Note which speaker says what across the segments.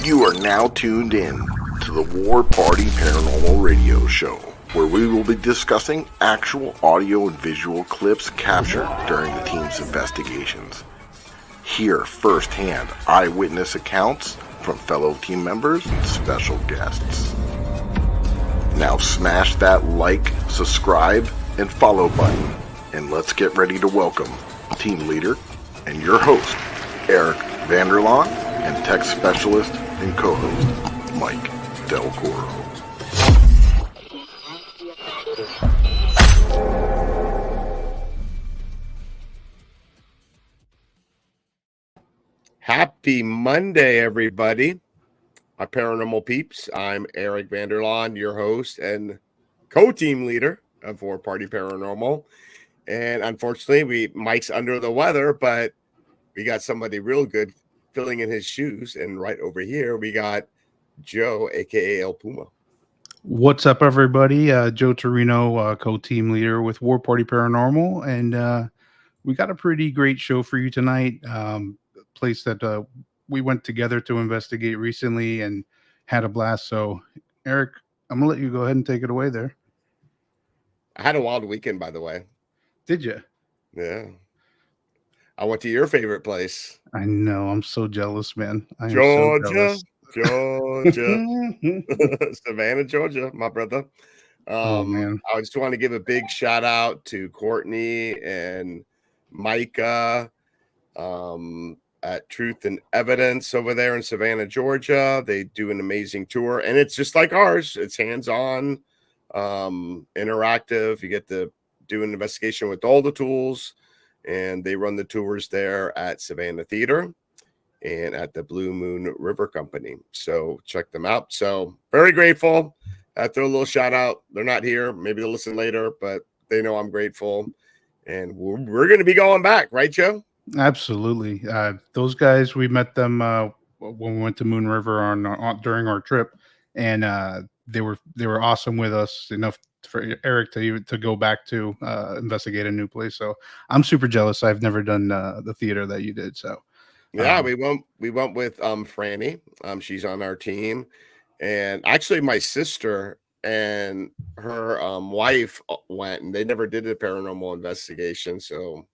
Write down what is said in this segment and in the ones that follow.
Speaker 1: You are now tuned in to the War Party Paranormal Radio Show, where we will be discussing actual audio and visual clips captured during the team's investigations. Hear firsthand eyewitness accounts from fellow team members and special guests. Now smash that like, subscribe, and follow button, and let's get ready to welcome team leader and your host, Eric Vanderlaan, and tech specialist and co-host, Mike Delcoro.
Speaker 2: Happy Monday, everybody. My paranormal peeps. I'm Eric Vanderlaan, your host and co-team leader of War Party Paranormal. And unfortunately, Mike's under the weather, but we got somebody real good filling in his shoes. And right over here, we got Joe, aka El Puma.
Speaker 3: What's up, everybody? Joe Torino, co-team leader with War Party Paranormal, and we got a pretty great show for you tonight. Place that we went together to investigate recently and had a blast. So, Eric, I'm gonna let you go ahead and take it away there.
Speaker 2: I had a wild weekend, by the way.
Speaker 3: Did you?
Speaker 2: Yeah. I went to your favorite place.
Speaker 3: I know. I'm so jealous, man.
Speaker 2: Georgia. Savannah, Georgia, my brother.
Speaker 3: Oh, man.
Speaker 2: I just want to give a big shout out to Courtney and Micah at Truth and Evidence over there in Savannah, Georgia. They do an amazing tour, and it's just like ours. It's hands-on, interactive. You get to do an investigation with all the tools, and they run the tours there at Savannah Theater and at the Blue Moon River Company. So check them out. So very grateful. I throw a little shout out. They're not here. Maybe they'll listen later, but they know I'm grateful. And we're going to be going back, right, Joe?
Speaker 3: Absolutely. Those guys, we met them when we went to Moon River during our trip, and they were awesome with us, enough for Eric to go back to investigate a new place. So I'm super jealous. I've never done the theater that you did. So
Speaker 2: yeah, we went with Franny. She's on our team, and actually my sister and her wife went, and they never did a paranormal investigation. So,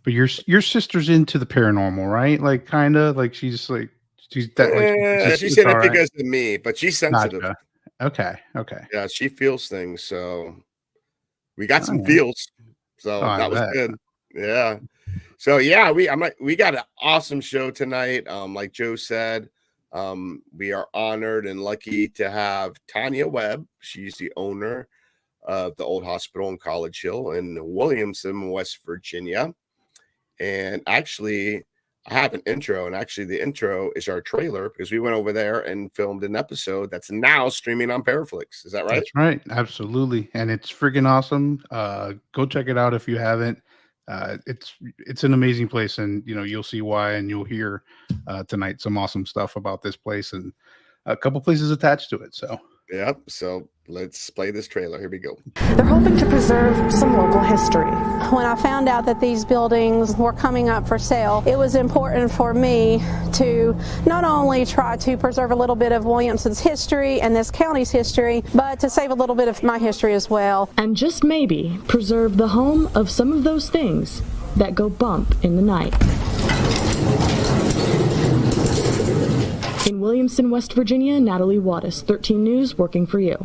Speaker 3: but your sister's into the paranormal, right? Like kind of like she's that. Like,
Speaker 2: she said it because of me, but she's sensitive.
Speaker 3: Gotcha. Okay.
Speaker 2: Yeah, she feels things. So we got some feels. So that was good. Yeah. So yeah, we got an awesome show tonight. Like Joe said, we are honored and lucky to have Tonya Webb. She's the owner of the old hospital in College Hill in Williamson, West Virginia. And actually, I have an intro, and actually the intro is our trailer because we went over there and filmed an episode that's now streaming on Paraflix. Is that right?
Speaker 3: That's right. Absolutely. And it's freaking awesome. Go check it out if you haven't. It's an amazing place, and you'll see why, and you'll hear tonight some awesome stuff about this place and a couple places attached to it. So
Speaker 2: yep. So let's play this trailer. Here we go.
Speaker 4: They're hoping to preserve some local history. When I found out that these buildings were coming up for sale, it was important for me to not only try to preserve a little bit of Williamson's history and this county's history, but to save a little bit of my history as well.
Speaker 5: And just maybe preserve the home of some of those things that go bump in the night. In Williamson, West Virginia, Natalie Wattis, 13 News, working for you.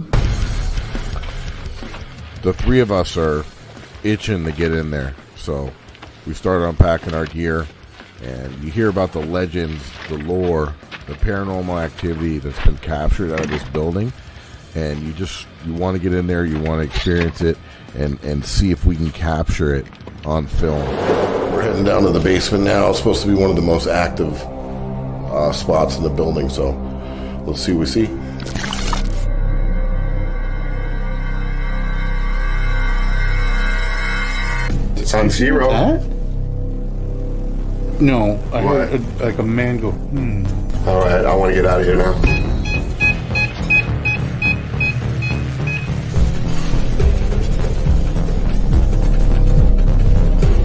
Speaker 6: The three of us are itching to get in there, so we started unpacking our gear, and you hear about the legends, the lore, the paranormal activity that's been captured out of this building, and you want to get in there, you want to experience it, and see if we can capture it on film.
Speaker 1: We're heading down to the basement now. It's supposed to be one of the most active spots in the building, so let's see what we see. It's on zero.
Speaker 3: Huh? No, I heard like a man go.
Speaker 1: All right, I want to get out of here now.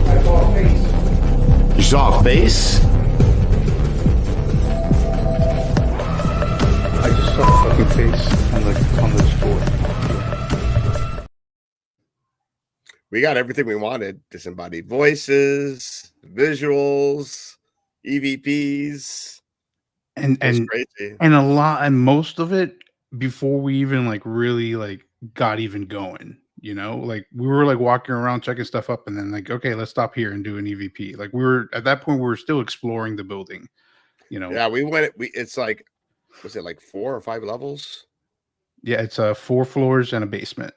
Speaker 3: I saw a face.
Speaker 1: You saw a face?
Speaker 3: case on the floor.
Speaker 2: We got everything we wanted: disembodied voices, visuals, EVPs,
Speaker 3: and
Speaker 2: crazy.
Speaker 3: And most of it before we even like really like got even going. Like we were like walking around checking stuff up, and then like, okay, let's stop here and do an EVP. Like we were at that point, we were still exploring the building.
Speaker 2: Yeah, we went. It's like, was it like 4 or 5 levels?
Speaker 3: Yeah, it's 4 floors and a basement.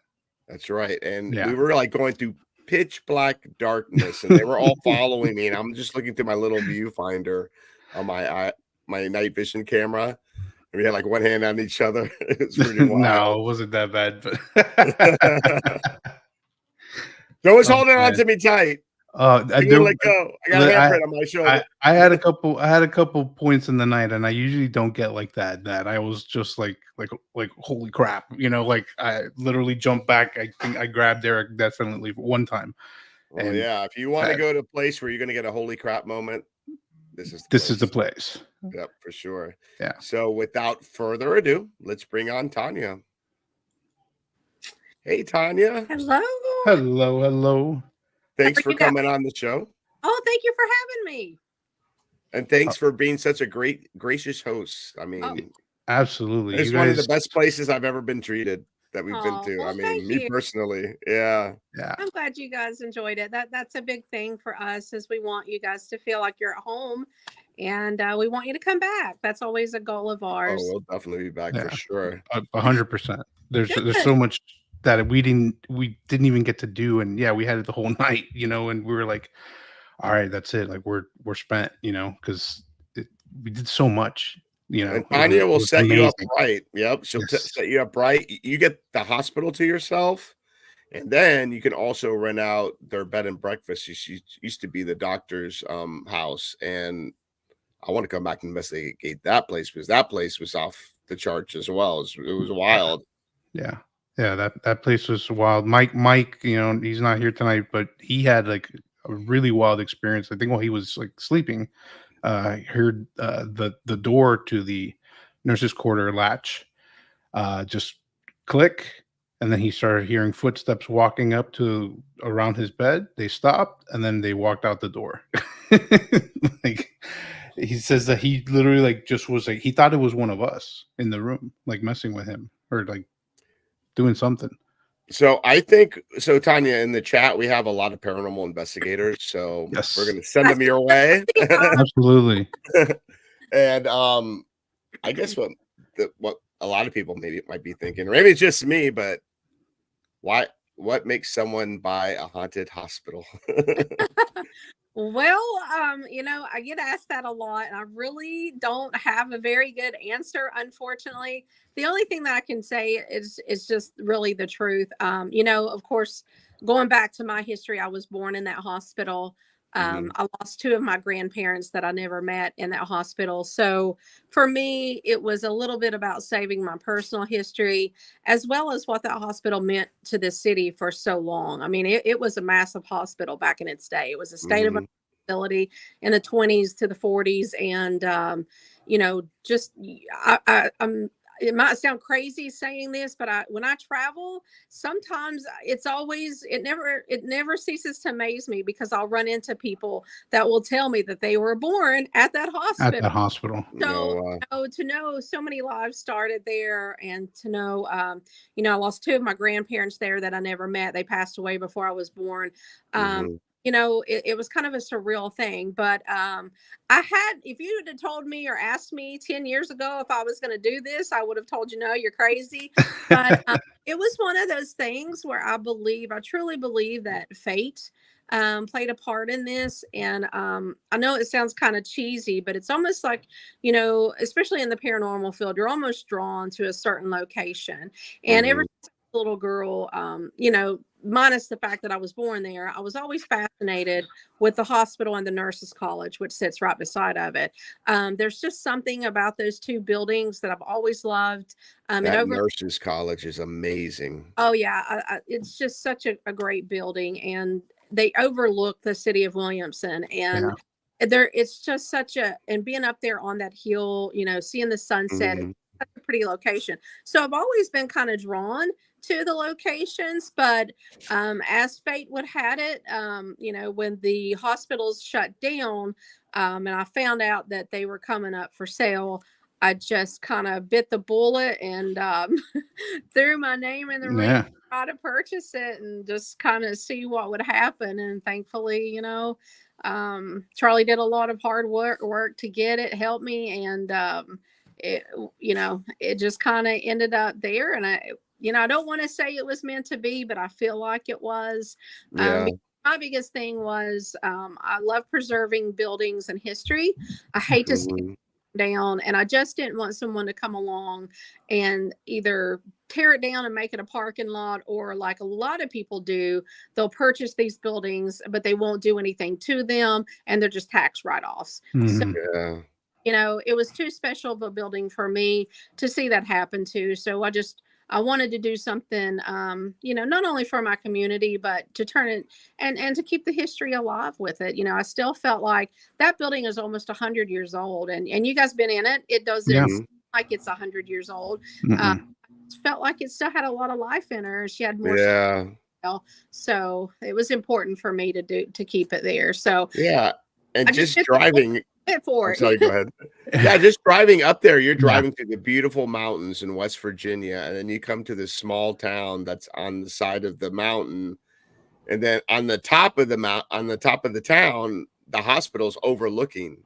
Speaker 2: That's right. And
Speaker 3: Yeah.
Speaker 2: we were like going through pitch black darkness, and they were all following me. And I'm just looking through my little viewfinder on my night vision camera. And we had like one hand on each other. It was pretty wild.
Speaker 3: No, it wasn't that bad. But
Speaker 2: Joe was holding on to me tight.
Speaker 3: I
Speaker 2: didn't let go. I got a handprint on my shoulder.
Speaker 3: I had a couple points in the night, and I usually don't get like that. That I was just like holy crap, like I literally jumped back. I think I grabbed Eric definitely one time.
Speaker 2: Oh yeah, if you want to go to a place where you're going to get a holy crap moment, this is
Speaker 3: the place.
Speaker 2: Yep, for sure.
Speaker 3: Yeah.
Speaker 2: So without further ado, let's bring on Tonya. Hey, Tonya.
Speaker 3: Hello.
Speaker 2: Thanks for coming on the show.
Speaker 7: Oh, thank you for having me.
Speaker 2: And thanks for being such a gracious host. I mean,
Speaker 3: absolutely.
Speaker 2: It's one of the best places I've ever been treated that we've been to.
Speaker 7: Well,
Speaker 2: I mean, me personally. Yeah.
Speaker 7: I'm glad you guys enjoyed it. That's a big thing for us, is we want you guys to feel like you're at home, and we want you to come back. That's always a goal of ours.
Speaker 2: Oh, we'll definitely be back for sure.
Speaker 3: 100%. There's so much that we didn't even get to do, and we had it the whole night, and we were like, all right, that's it, like we're spent, because we did so much,
Speaker 2: And Tonya will set you up right. Yep, she'll set you up right. You get the hospital to yourself, and then you can also rent out their bed and breakfast. She used to be the doctor's house, and I want to come back and investigate that place, because that place was off the charts as well. It was wild.
Speaker 3: Yeah, that place was wild. Mike, he's not here tonight, but he had like a really wild experience. I think while he was like sleeping, heard the door to the nurse's quarter latch just click, and then he started hearing footsteps walking up to around his bed. They stopped, and then they walked out the door. Like, he says that he literally like just was like, he thought it was one of us in the room, like messing with him or like doing something.
Speaker 2: So I think so, Tonya, in the chat we have a lot of paranormal investigators, so we're gonna send them your way.
Speaker 3: Absolutely.
Speaker 2: And I guess what a lot of people maybe might be thinking, or maybe it's just me, but what makes someone buy a haunted hospital?
Speaker 7: Well, I get asked that a lot, and I really don't have a very good answer, unfortunately. The only thing that I can say is just really the truth. Of course, going back to my history, I was born in that hospital. I lost 2 of my grandparents that I never met in that hospital. So for me, it was a little bit about saving my personal history, as well as what that hospital meant to the city for so long. I mean, it was a massive hospital back in its day. It was a state of facility in the 20s to the 40s. And, it might sound crazy saying this, but when I travel, sometimes it never ceases to amaze me, because I'll run into people that will tell me that they were born at that hospital. So, to know so many lives started there, and to know, I lost 2 of my grandparents there that I never met. They passed away before I was born. It was kind of a surreal thing, but if you had told me or asked me 10 years ago if I was going to do this, I would have told you, no, you're crazy. But it was one of those things where I truly believe that fate played a part in this. And I know it sounds kind of cheesy, but it's almost like, especially in the paranormal field, you're almost drawn to a certain location. And ever since I was a little girl, minus the fact that I was born there, I was always fascinated with the hospital and the nurses' college, which sits right beside of it. There's just something about those 2 buildings that I've always loved.
Speaker 2: That nurses' college is amazing.
Speaker 7: Oh yeah, it's just such a great building, and they overlook the city of Williamson, and it's just and being up there on that hill, seeing the sunset, that's a pretty location. So I've always been kind of drawn to the locations, but as fate would have it, when the hospitals shut down, and I found out that they were coming up for sale, I just kind of bit the bullet and threw my name in the ring, try to purchase it and just kind of see what would happen. And thankfully, Charlie did a lot of hard work to get it, help me, and it just kind of ended up there. And I don't want to say it was meant to be, but I feel like it was.
Speaker 2: Yeah.
Speaker 7: My biggest thing was I love preserving buildings and history. I hate to see it down, and I just didn't want someone to come along and either tear it down and make it a parking lot, or like a lot of people do, they'll purchase these buildings but they won't do anything to them and they're just tax write-offs. So it was too special of a building for me to see that happen to. So I wanted to do something, not only for my community, but to turn it and to keep the history alive with it. I still felt like that building is almost 100 years old, and you guys been in it. It doesn't seem like it's 100 years old. Felt like it still had a lot of life in her. She had more.
Speaker 2: Yeah.
Speaker 7: So it was important for me to keep it there. So
Speaker 2: yeah, and just driving.
Speaker 7: Sorry,
Speaker 2: go ahead. Yeah, just driving up there, you're driving through the beautiful mountains in West Virginia, and then you come to this small town that's on the side of the mountain, and then on the top of the town, the hospital's overlooking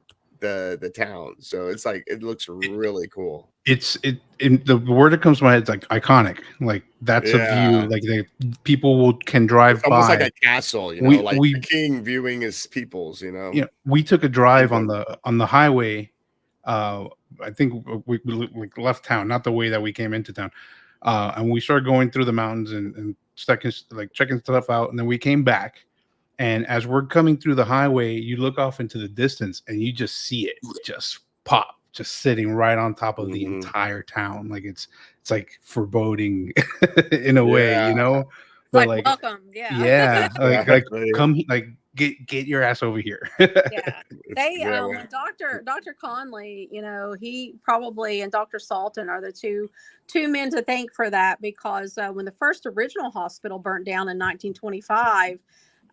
Speaker 2: the town. So it's like it looks really cool.
Speaker 3: The word that comes to my head is like iconic. Like that's a view. Like people can drive by.
Speaker 2: Almost like a castle, like the king viewing his peoples.
Speaker 3: We took a drive on the highway. I think we left town, not the way that we came into town, and we started going through the mountains and checking stuff out, and then we came back. And as we're coming through the highway, you look off into the distance and you just see it just pop, just sitting right on top of the entire town. Like it's like foreboding in a way,
Speaker 7: But like welcome,
Speaker 3: come, get your ass over here.
Speaker 7: They Dr. Conley, he probably, and Dr. Salton are the two men to thank for that, because when the first original hospital burnt down in 1925.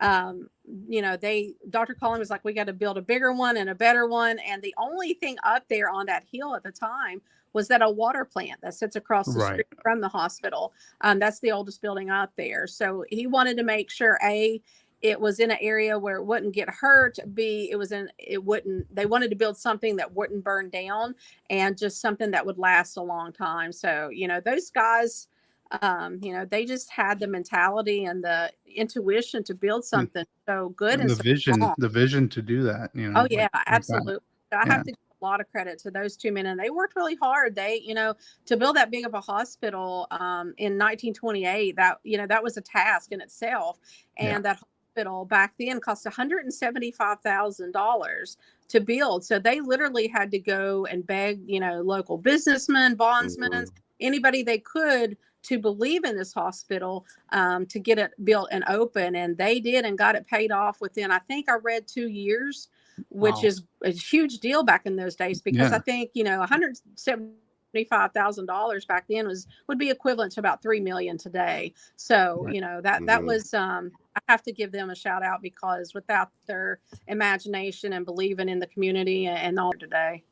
Speaker 7: Dr. Collin was like, we got to build a bigger one and a better one. And the only thing up there on that hill at the time was that a water plant that sits across the street from the hospital. That's the oldest building up there. So he wanted to make sure, A, it was in an area where it wouldn't get hurt. B, they wanted to build something that wouldn't burn down, and just something that would last a long time. So, those guys, they just had the mentality and the intuition to build something so good, and
Speaker 3: the vision to do that.
Speaker 7: Oh yeah, absolutely. So I have to give a lot of credit to those two men, and they worked really hard. They, to build that big of a hospital in 1928, that was a task in itself, and that hospital back then cost $175,000 to build. So they literally had to go and beg, local businessmen, bondsmen, anybody they could, to believe in this hospital, to get it built and open. And they did, and got it paid off within, I think I read 2 years, which is a huge deal back in those days, because I think, $175,000 back then would be equivalent to about $3 million today. So, that was, I have to give them a shout out, because without their imagination and believing in the community and all today.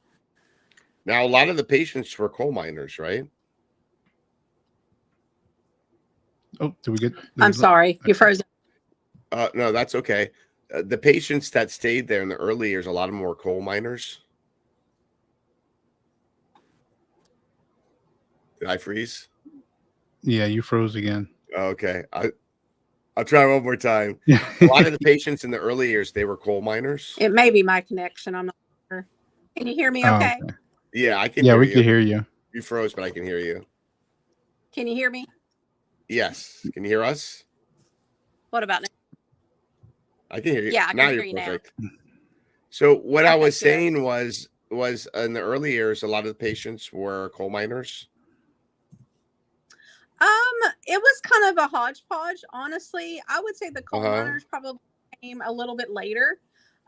Speaker 2: Now, a lot of the patients were coal miners, right?
Speaker 3: Oh, did we get?
Speaker 7: I'm sorry, you're frozen.
Speaker 2: No, that's okay. The patients that stayed there in the early years, a lot of them were coal miners. Did I freeze?
Speaker 3: Yeah, you froze again.
Speaker 2: Okay, I'll try one more time. A lot of the patients in the early years, they were coal miners.
Speaker 7: It may be my connection. I'm not sure. Can you hear me? Okay.
Speaker 2: Yeah, I can.
Speaker 3: Yeah, we can hear you.
Speaker 2: You froze, but I can hear you.
Speaker 7: Can you hear me?
Speaker 2: Yes. Can you hear us?
Speaker 7: What about now?
Speaker 2: I can hear you.
Speaker 7: Yeah, I can hear you perfect. Now.
Speaker 2: So what I was saying was in the early years, a lot of the patients were coal miners.
Speaker 7: It was kind of a hodgepodge, honestly. I would say the coal miners probably came a little bit later.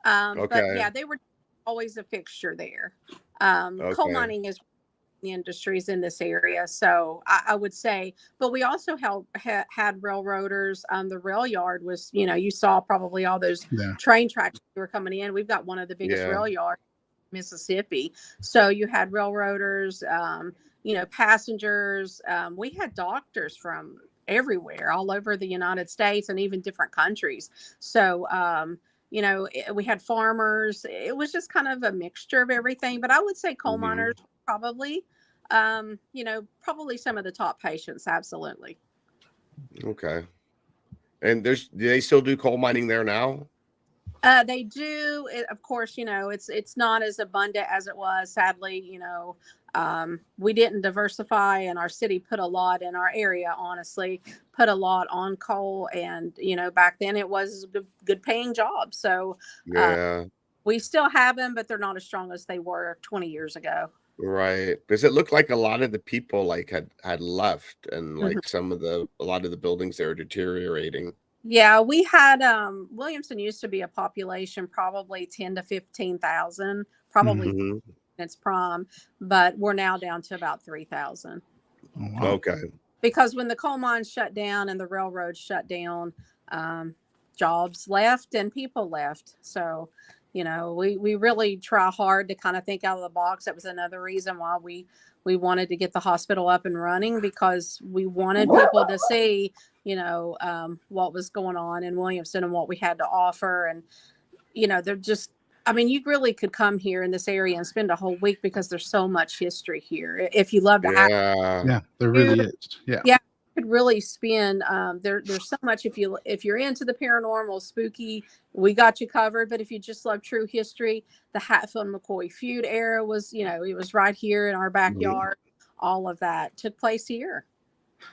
Speaker 7: But yeah, they were always a fixture there. Coal mining is industries in this area. So I would say, but we also had railroaders. The rail yard was, you saw probably all those train tracks that were coming in. We've got one of the biggest rail yards in Mississippi. So you had railroaders, passengers. We had doctors from everywhere, all over the United States and even different countries. So, we had farmers. It was just kind of a mixture of everything. But I would say coal miners probably, probably some of the top patients. Absolutely.
Speaker 2: Okay. And do they still do coal mining there now?
Speaker 7: They do. Of course, it's not as abundant as it was. Sadly, we didn't diversify, and our city put a lot in our area, honestly, put a lot on coal. And, back then it was a good paying job. So we still have them, but they're not as strong as they were 20 years ago.
Speaker 2: Right. Because it looked like a lot of the people had left, and like a lot of the buildings there are deteriorating.
Speaker 7: Yeah, we had Williamson used to be a population probably 10 to 15,000, probably in its prime, but we're now down to about 3,000.
Speaker 3: Oh, wow.
Speaker 2: Okay.
Speaker 7: Because when the coal mines shut down and the railroads shut down, jobs left and people left. So, we really try hard to kind of think out of the box. That was another reason why we wanted to get the hospital up and running, because we wanted people to see what was going on in Williamson and what we had to offer. And, they're just, you really could come here in this area and spend a whole week, because there's so much history here. If you love to
Speaker 3: yeah, there really is. Yeah.
Speaker 7: You could really spend, there's so much. If you're into the paranormal, spooky, we got you covered. But if you just love true history, the Hatfield McCoy feud era was, it was right here in our backyard. All of that took place here.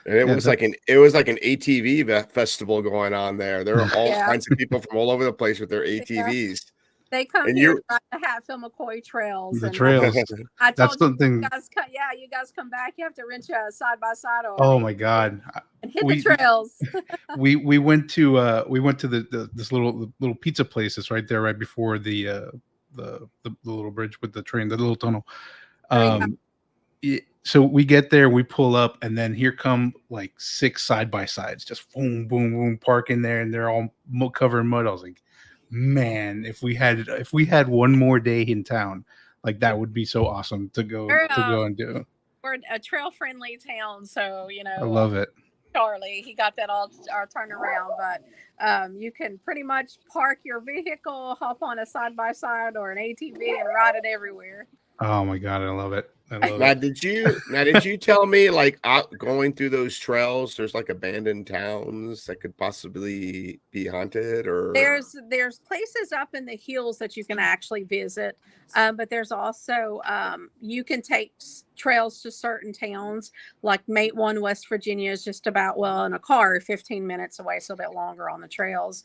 Speaker 2: And it was like an ATV festival going on there. There were all kinds of people from all over the place with their ATVs.
Speaker 7: They come here to the Hatfield McCoy trails.
Speaker 3: The trails.
Speaker 7: I told
Speaker 3: That's something.
Speaker 7: You guys come back. You have to rent you a side by side.
Speaker 3: Oh my God!
Speaker 7: And hit the trails.
Speaker 3: we went to this little pizza place that's right there, right before the little bridge with the train, the little tunnel. So we get there, we pull up, and then here come like 6 side by sides, just boom, boom, boom, parking there, and they're all covered in mud. I was like, man, if we had one more day in town, like that would be so awesome to go and do.
Speaker 7: We're a trail friendly town, so
Speaker 3: I love it.
Speaker 7: Charlie, he got that all turned around, but you can pretty much park your vehicle, hop on a side by side or an ATV, and ride it everywhere.
Speaker 3: Oh my God, I love it.
Speaker 2: Did you tell me, like, going through those trails, there's like abandoned towns that could possibly be haunted? Or
Speaker 7: there's places up in the hills that you can actually visit, but there's also you can take trails to certain towns, like Matewan, West Virginia is just about, in a car 15 minutes away, so a bit longer on the trails.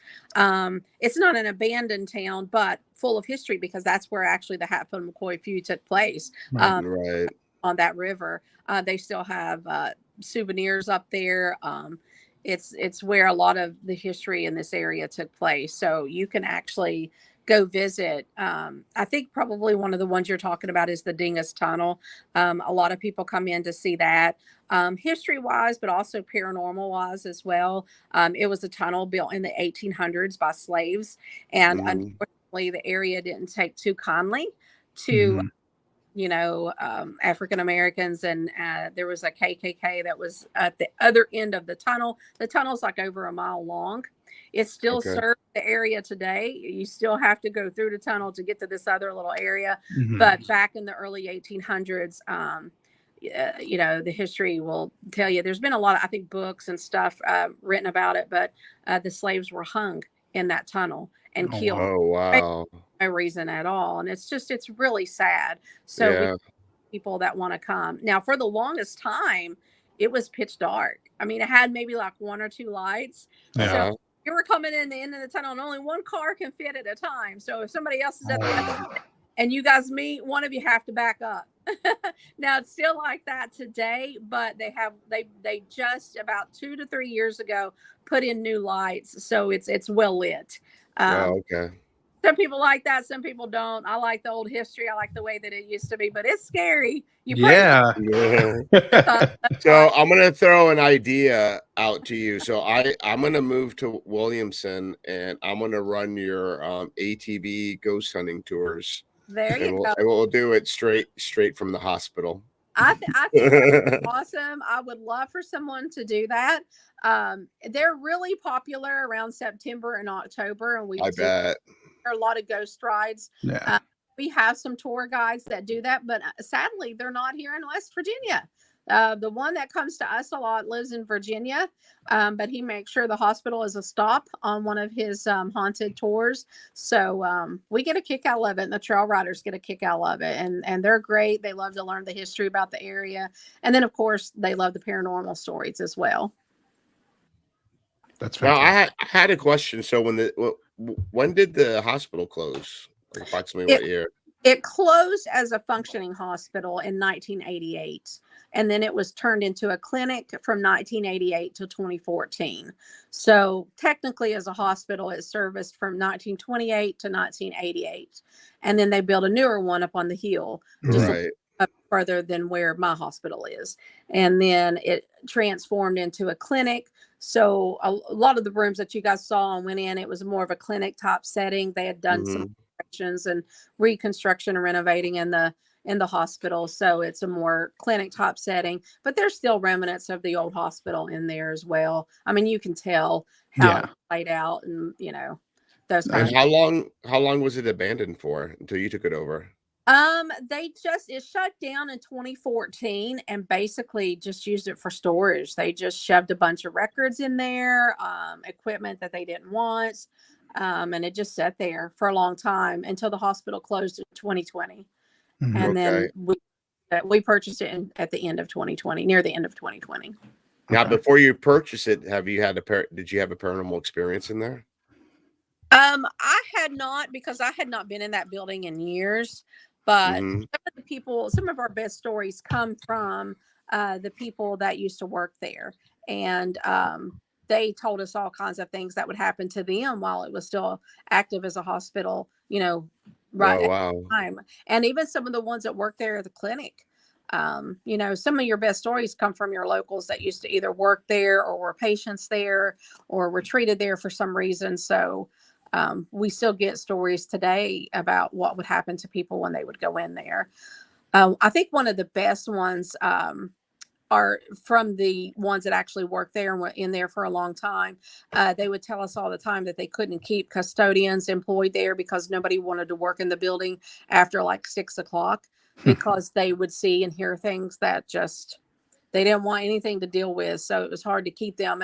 Speaker 7: It's not an abandoned town, but full of history, because that's where actually the Hatfield McCoy feud took place.
Speaker 2: Right.
Speaker 7: On that river. They still have souvenirs up there. It's where a lot of the history in this area took place. So you can actually go visit. I think probably one of the ones you're talking about is the Dingus Tunnel. A lot of people come in to see that, history-wise, but also paranormal-wise as well. It was a tunnel built in the 1800s by slaves, and unfortunately, the area didn't take too kindly to African Americans, and there was a KKK that was at the other end of the tunnel. The tunnel's like over a mile long. It still serves the area today. You still have to go through the tunnel to get to this other little area. But back in the early 1800s, the history will tell you there's been a lot of, I think, books and stuff written about it, but the slaves were hung in that tunnel and killed.
Speaker 2: Oh, wow.
Speaker 7: No reason at all. And it's really sad. So people that want to come now, for the longest time, it was pitch dark. I mean, it had maybe like 1 or 2 lights. So you were coming in the end of the tunnel and only one car can fit at a time. So if somebody else is at the end and you guys meet, one of you have to back up. Now it's still like that today, but they just about 2 to 3 years ago put in new lights. So it's well lit.
Speaker 2: Okay.
Speaker 7: Some people like that. Some people don't. I like the old history. I like the way that it used to be, but it's scary.
Speaker 3: Yeah.
Speaker 2: So I'm going to throw an idea out to you. So I'm going to move to Williamson and I'm going to run your ATV ghost hunting tours.
Speaker 7: There you go.
Speaker 2: And we'll do it straight from the hospital.
Speaker 7: I think that's awesome. I would love for someone to do that. They're really popular around September and October, and
Speaker 2: I bet
Speaker 7: there are a lot of ghost rides.
Speaker 3: Yeah.
Speaker 7: We have some tour guides that do that, but sadly, they're not here in West Virginia. The one that comes to us a lot lives in Virginia, but he makes sure the hospital is a stop on one of his haunted tours. So we get a kick out of it, and the trail riders get a kick out of it. And they're great. They love to learn the history about the area. And then, of course, they love the paranormal stories as well.
Speaker 3: That's
Speaker 2: fantastic.
Speaker 3: fantastic.
Speaker 2: Now, I had a question. So when did the hospital close? Like approximately what year?
Speaker 7: It closed as a functioning hospital in 1988, and then it was turned into a clinic from 1988 to 2014. So technically, as a hospital, it serviced from 1928 to 1988, and then they built a newer one up on the hill, just up further than where my hospital is, and then it transformed into a clinic. So a lot of the rooms that you guys saw and went in, it was more of a clinic type setting. They had done some and reconstruction and renovating in the hospital, so it's a more clinic type setting, but there's still remnants of the old hospital in there as well. I mean, you can tell how it's laid out, and those kinds.
Speaker 2: And how long was it abandoned for until you took it over?
Speaker 7: It shut down in 2014 and basically just used it for storage. They just shoved a bunch of records in there, equipment that they didn't want. And it just sat there for a long time until the hospital closed in 2020. And then we purchased it at the end of 2020, near the end of 2020.
Speaker 2: Now, before you purchase it, did you have a paranormal experience in there?
Speaker 7: I had not, because I had not been in that building in years, but some of our best stories come from the people that used to work there. And they told us all kinds of things that would happen to them while it was still active as a hospital, right at the time. And even some of the ones that work there at the clinic. Some of your best stories come from your locals that used to either work there or were patients there or were treated there for some reason. So we still get stories today about what would happen to people when they would go in there. I think one of the best ones are from the ones that actually worked there and were in there for a long time. They would tell us all the time that they couldn't keep custodians employed there because nobody wanted to work in the building after like 6 o'clock because they would see and hear things that just they didn't want anything to deal with. So it was hard to keep them.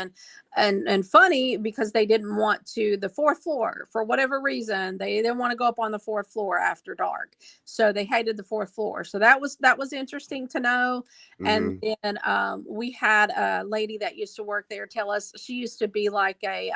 Speaker 7: And funny, because they didn't want to, the fourth floor, for whatever reason, they didn't want to go up on the fourth floor after dark. So they hated the fourth floor. So that was interesting to know. And then we had a lady that used to work there tell us she used to be like a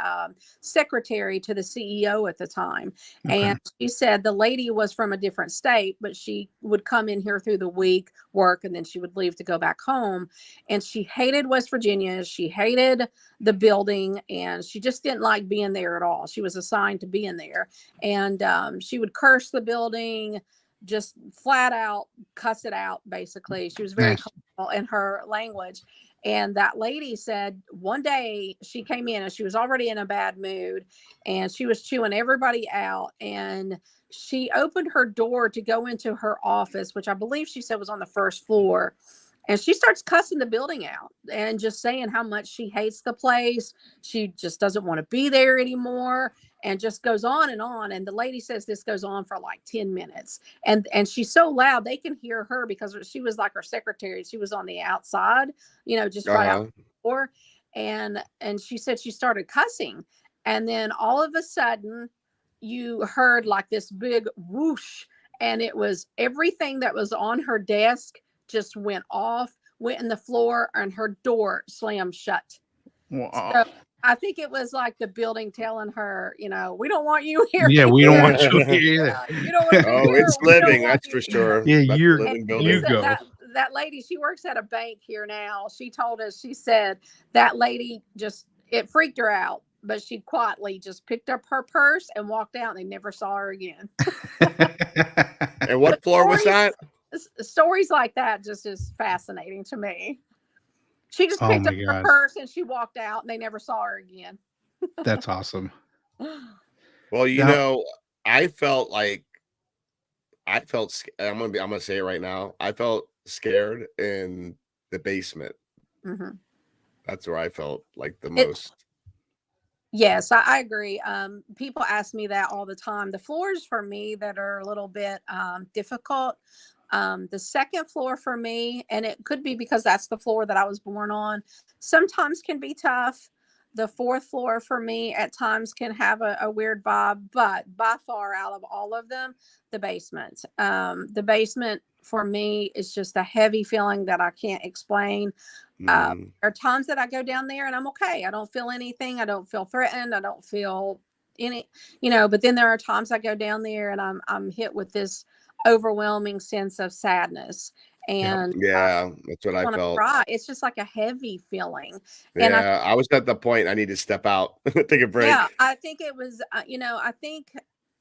Speaker 7: secretary to the CEO at the time. And she said the lady was from a different state, but she would come in here through the week, work, and then she would leave to go back home. And she hated West Virginia. She hated the building, and she just didn't like being there at all. She was assigned to be in there, and she would curse the building, just flat out cuss it out. Basically, she was very comfortable in her language. And that lady said one day she came in and she was already in a bad mood, and she was chewing everybody out. And she opened her door to go into her office, which I believe she said was on the first floor. And she starts cussing the building out and just saying how much she hates the place. She just doesn't want to be there anymore, and just goes on and on. And the lady says this goes on for like 10 minutes. And she's so loud they can hear her because she was like her secretary. She was on the outside, just right out the door. And she said she started cussing. And then all of a sudden you heard like this big whoosh. And it was everything that was on her desk just went off, went in the floor, and her door slammed shut. Wow. So I think it was like the building telling her, we don't want you here.
Speaker 3: Yeah, we don't want you here.
Speaker 7: You don't want to be here.
Speaker 2: It's living, that's for sure.
Speaker 3: Yeah,
Speaker 7: you go. That lady, she works at a bank here now. She told us, she said that lady it freaked her out but she quietly just picked up her purse and walked out, and they never saw her again.
Speaker 2: And what floor was that?
Speaker 7: Stories like that just is fascinating to me. She just picked up her purse and she walked out, and they never saw her again.
Speaker 3: That's awesome.
Speaker 2: Well, you know, I felt I'm gonna say it right now. I felt scared in the basement.
Speaker 7: Mm-hmm.
Speaker 2: That's where I felt like the most.
Speaker 7: Yes, I agree. People ask me that all the time. The floors for me that are a little bit difficult. The second floor for me, and it could be because that's the floor that I was born on, sometimes can be tough. The fourth floor for me at times can have a weird vibe, but by far out of all of them, the basement. The basement for me is just a heavy feeling that I can't explain. There are times that I go down there and I'm okay. I don't feel anything. I don't feel threatened. I don't feel any, but then there are times I go down there and I'm hit with this overwhelming sense of sadness. And
Speaker 2: that's what I felt.
Speaker 7: Cry. It's just like a heavy feeling.
Speaker 2: And I was at the point I need to step out, take a break.
Speaker 7: Yeah, I think it was, I think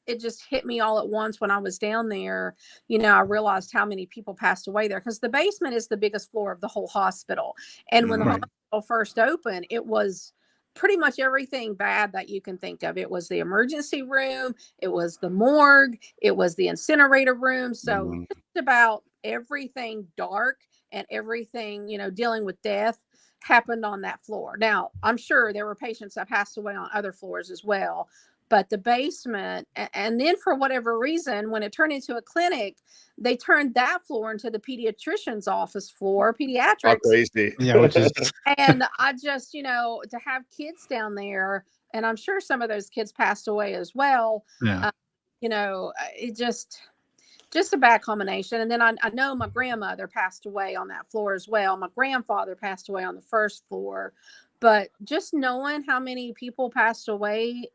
Speaker 7: it just hit me all at once when I was down there. I realized how many people passed away there, because the basement is the biggest floor of the whole hospital. And when the hospital first opened, it was pretty much everything bad that you can think of. It was the emergency room, it was the morgue, it was the incinerator room. So just about everything dark and everything, dealing with death happened on that floor. Now, I'm sure there were patients that passed away on other floors as well, but the basement, and then for whatever reason, when it turned into a clinic, they turned that floor into the pediatrician's office floor, pediatrics.
Speaker 2: Oh, crazy.
Speaker 3: Yeah, which is...
Speaker 7: And I just, to have kids down there, and I'm sure some of those kids passed away as well.
Speaker 3: Yeah.
Speaker 7: It just a bad combination. And then I know my grandmother passed away on that floor as well. My grandfather passed away on the first floor, but just knowing how many people passed away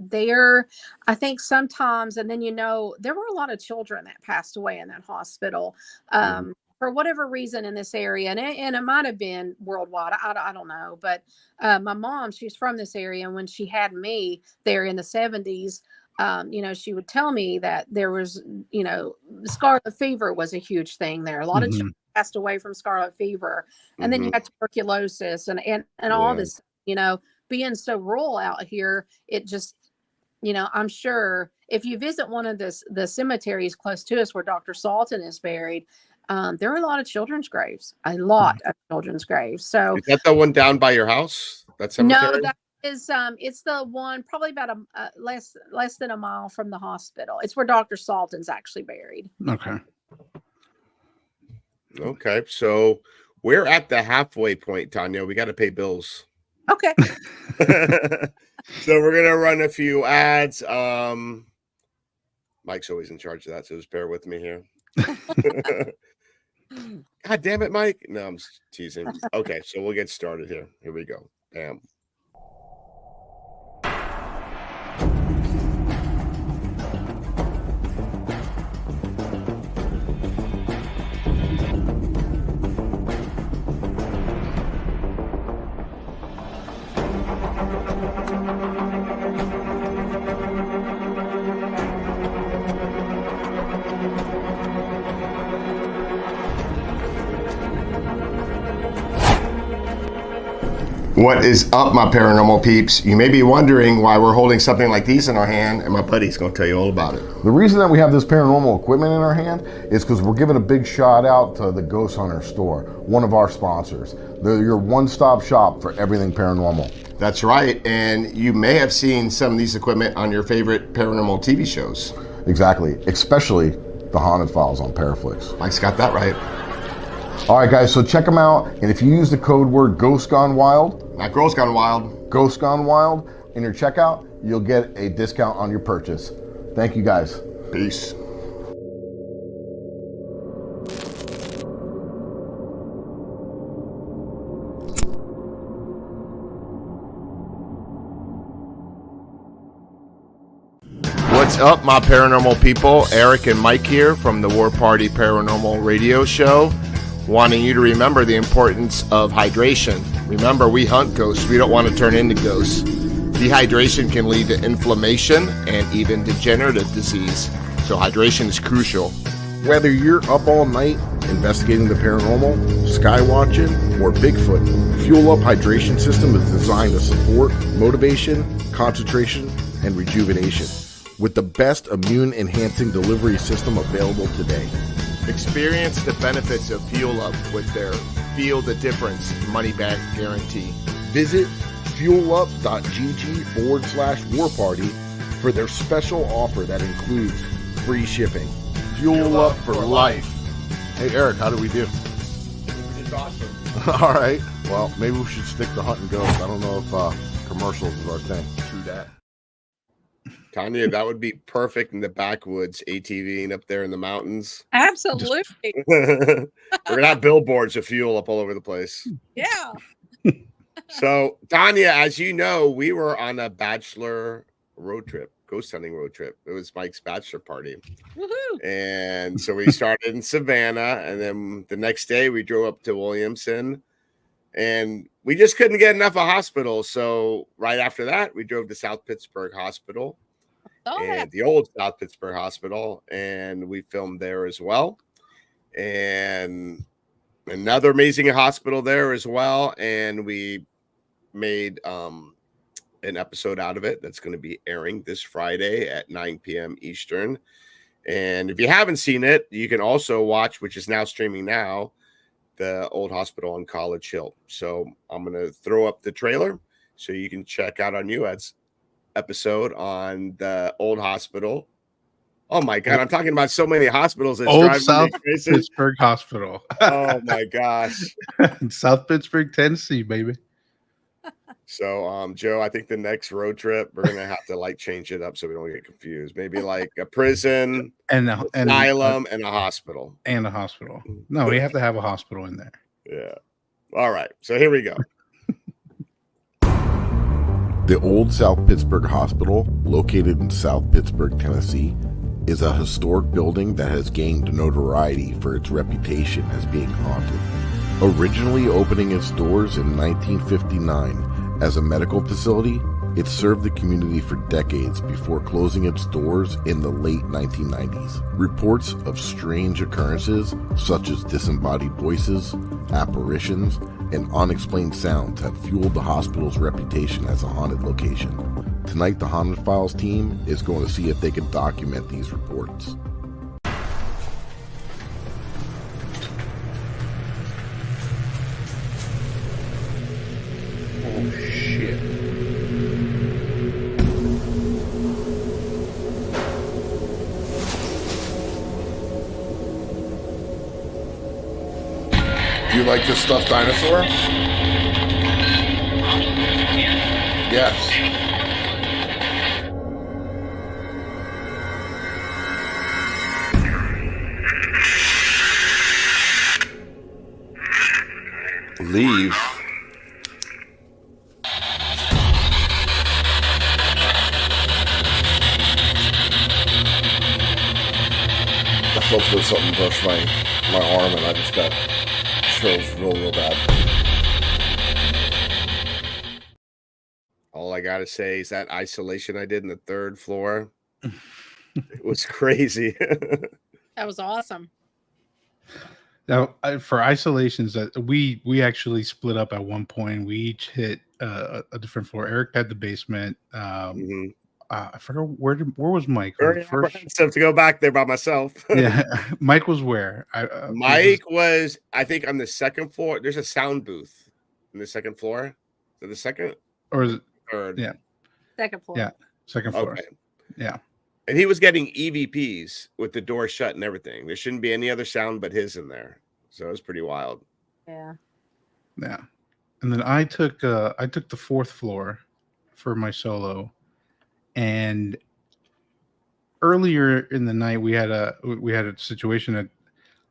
Speaker 7: there, I think sometimes, and then there were a lot of children that passed away in that hospital for whatever reason in this area, and it might have been worldwide. I don't know, but my mom, she's from this area, and when she had me there in the 70s, she would tell me that there was, scarlet fever was a huge thing there. A lot of children passed away from scarlet fever, and then you had tuberculosis and all this, being so rural out here, it just, I'm sure if you visit one of the cemeteries close to us where Dr. Salton is buried, there are a lot of children's graves, So
Speaker 2: is that the one down by your house? That cemetery?
Speaker 7: No, that is, it's the one probably about less than a mile from the hospital. It's where Dr. Salton's actually buried.
Speaker 2: Okay. So we're at the halfway point, Tonya. We got to pay bills.
Speaker 7: Okay.
Speaker 2: So we're going to run a few ads. Mike's always in charge of that, so just bear with me here. God damn it, Mike. No, I'm teasing. Okay, so we'll get started here. Here we go. Bam. What is up, my paranormal peeps? You may be wondering why we're holding something like these in our hand, and my buddy's going to tell you all about it.
Speaker 6: The reason that we have this paranormal equipment in our hand is because we're giving a big shout out to the Ghost Hunter store, one of our sponsors. They're your one-stop shop for everything paranormal.
Speaker 2: That's right, and you may have seen some of these equipment on your favorite paranormal TV shows.
Speaker 6: Exactly, especially the Haunted Files on Paraflix.
Speaker 2: Mike's got that right.
Speaker 6: All right, guys, so check them out, and if you use the code word Ghost Gone Wild,
Speaker 2: not Girls Gone Wild,
Speaker 6: Ghost Gone Wild, in your checkout, you'll get a discount on your purchase. Thank you, guys.
Speaker 2: Peace. What's up, my paranormal people? Eric and Mike here from the War Party Paranormal Radio Show, wanting you to remember the importance of hydration. Remember, we hunt ghosts. We don't want to turn into ghosts. Dehydration can lead to inflammation and even degenerative disease. So hydration is crucial.
Speaker 6: Whether you're up all night investigating the paranormal, sky watching, or Bigfoot, Fuel Up Hydration System is designed to support motivation, concentration, and rejuvenation with the best immune-enhancing delivery system available today.
Speaker 2: Experience the benefits of Fuel Up with their Feel the Difference money-back guarantee.
Speaker 6: Visit fuelup.gg/warparty for their special offer that includes free shipping. Fuel Up for life. Hey, Eric, how did we do?
Speaker 2: It's awesome.
Speaker 6: All right. Well, maybe we should stick to hunting ghosts. I don't know if commercials is our thing.
Speaker 2: True that. Tonya, that would be perfect in the backwoods, ATVing up there in the mountains.
Speaker 7: Absolutely.
Speaker 2: We're gonna have billboards of Fuel Up all over the place.
Speaker 7: Yeah.
Speaker 2: So, Tonya, as you know, we were on a bachelor road trip, ghost hunting road trip. It was Mike's bachelor party.
Speaker 7: Woohoo.
Speaker 2: And so we started in Savannah, and then the next day we drove up to Williamson, and we just couldn't get enough of hospitals. So right after that, we drove to South Pittsburgh Hospital. And the old South Pittsburgh Hospital, and we filmed there as well. And another amazing hospital there as well. And we made an episode out of it that's going to be airing this Friday at 9 p.m. Eastern. And if you haven't seen it, you can also watch, which is now streaming now, the old hospital on College Hill. So I'm going to throw up the trailer so you can check out our new episode on the old hospital. Oh my God, I'm talking about so many hospitals.
Speaker 3: Old South Pittsburgh Hospital.
Speaker 2: Oh my gosh.
Speaker 3: South Pittsburgh, Tennessee, baby.
Speaker 2: So Joe, I think the next road trip we're gonna have to like change it up so we don't get confused. Maybe like a prison
Speaker 3: and
Speaker 2: asylum and a hospital.
Speaker 3: And a hospital. No, we have to have a hospital in there.
Speaker 2: Yeah. All right. So here we go.
Speaker 6: The old South Pittsburgh Hospital, located in South Pittsburgh, Tennessee, is a historic building that has gained notoriety for its reputation as being haunted. Originally opening its doors in 1959 as a medical facility, it served the community for decades before closing its doors in the late 1990s. Reports of strange occurrences, such as disembodied voices, apparitions, and unexplained sounds have fueled the hospital's reputation as a haunted location. Tonight, the Haunted Files team is going to see if they can document these reports.
Speaker 3: Oh, shit.
Speaker 6: Do you like this stuffed dinosaur? Yes.
Speaker 2: Leave.
Speaker 6: I felt there's something brushed my arm and I just got chills real bad.
Speaker 2: All I gotta say is that isolation I did in the third floor. It was crazy.
Speaker 7: That was awesome.
Speaker 3: Now, for isolations, that we actually split up at one point. We each hit a different floor. Eric had the basement. I forgot where was Mike?
Speaker 2: Very apprehensive to go back there by myself.
Speaker 3: Yeah, Mike was where?
Speaker 2: Mike was, I think, on the second floor. There's a sound booth on the second floor. Is it the second
Speaker 3: or is it
Speaker 2: third?
Speaker 3: Yeah,
Speaker 7: second floor.
Speaker 3: Yeah, second floor.
Speaker 2: Okay.
Speaker 3: Yeah.
Speaker 2: And he was getting EVPs with the door shut and everything. There shouldn't be any other sound but his in there. So it was pretty wild.
Speaker 7: Yeah.
Speaker 3: Yeah. And then I took the fourth floor for my solo. And earlier in the night we had a situation that,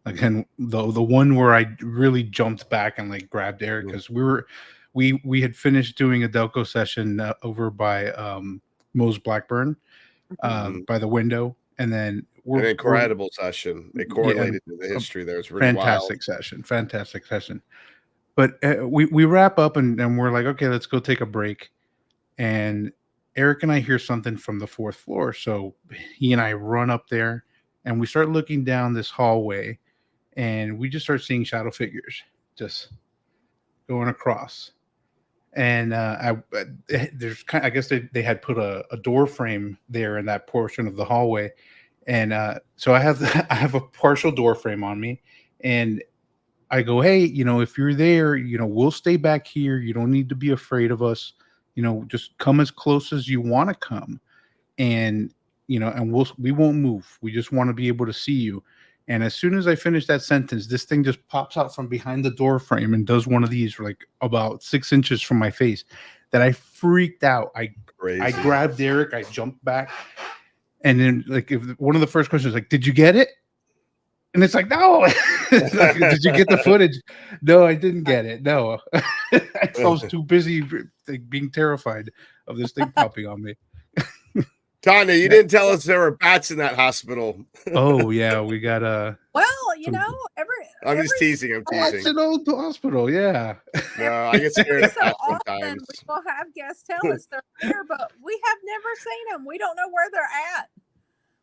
Speaker 3: again, the one where I really jumped back and like grabbed Eric because we had finished doing a Delco session over by Moe's Blackburn. By the window, and then
Speaker 2: an incredible session. It correlated to the history there. It's really
Speaker 3: fantastic session. But we wrap up and we're like, okay, let's go take a break. And Eric and I hear something from the 4th floor. So he and I run up there and we start looking down this hallway and we just start seeing shadow figures just going across. And I guess they had put a door frame there in that portion of the hallway. And so I have a partial door frame on me, and I go, hey, if you're there, we'll stay back here. You don't need to be afraid of us. Just come as close as you want to come, and and we won't move. We just want to be able to see you. And as soon as I finish that sentence, this thing just pops out from behind the door frame and does one of these like about 6 inches from my face. That I freaked out. I grabbed Derek. I jumped back. And then, like, if one of the first questions is like, "Did you get it?" And it's like, "No." Like, did you get the footage? No, I didn't get it. No, I was too busy being terrified of this thing popping on me.
Speaker 2: Tonya, you didn't tell us there were bats in that hospital.
Speaker 3: Oh yeah, we got
Speaker 7: Well,
Speaker 2: I'm just teasing. I'm teasing.
Speaker 3: It's an old hospital, yeah.
Speaker 2: No, I get scared of
Speaker 7: so
Speaker 2: bats
Speaker 7: often
Speaker 2: sometimes.
Speaker 7: we will have guests tell us they're here, but we have never seen them. We don't know where they're at.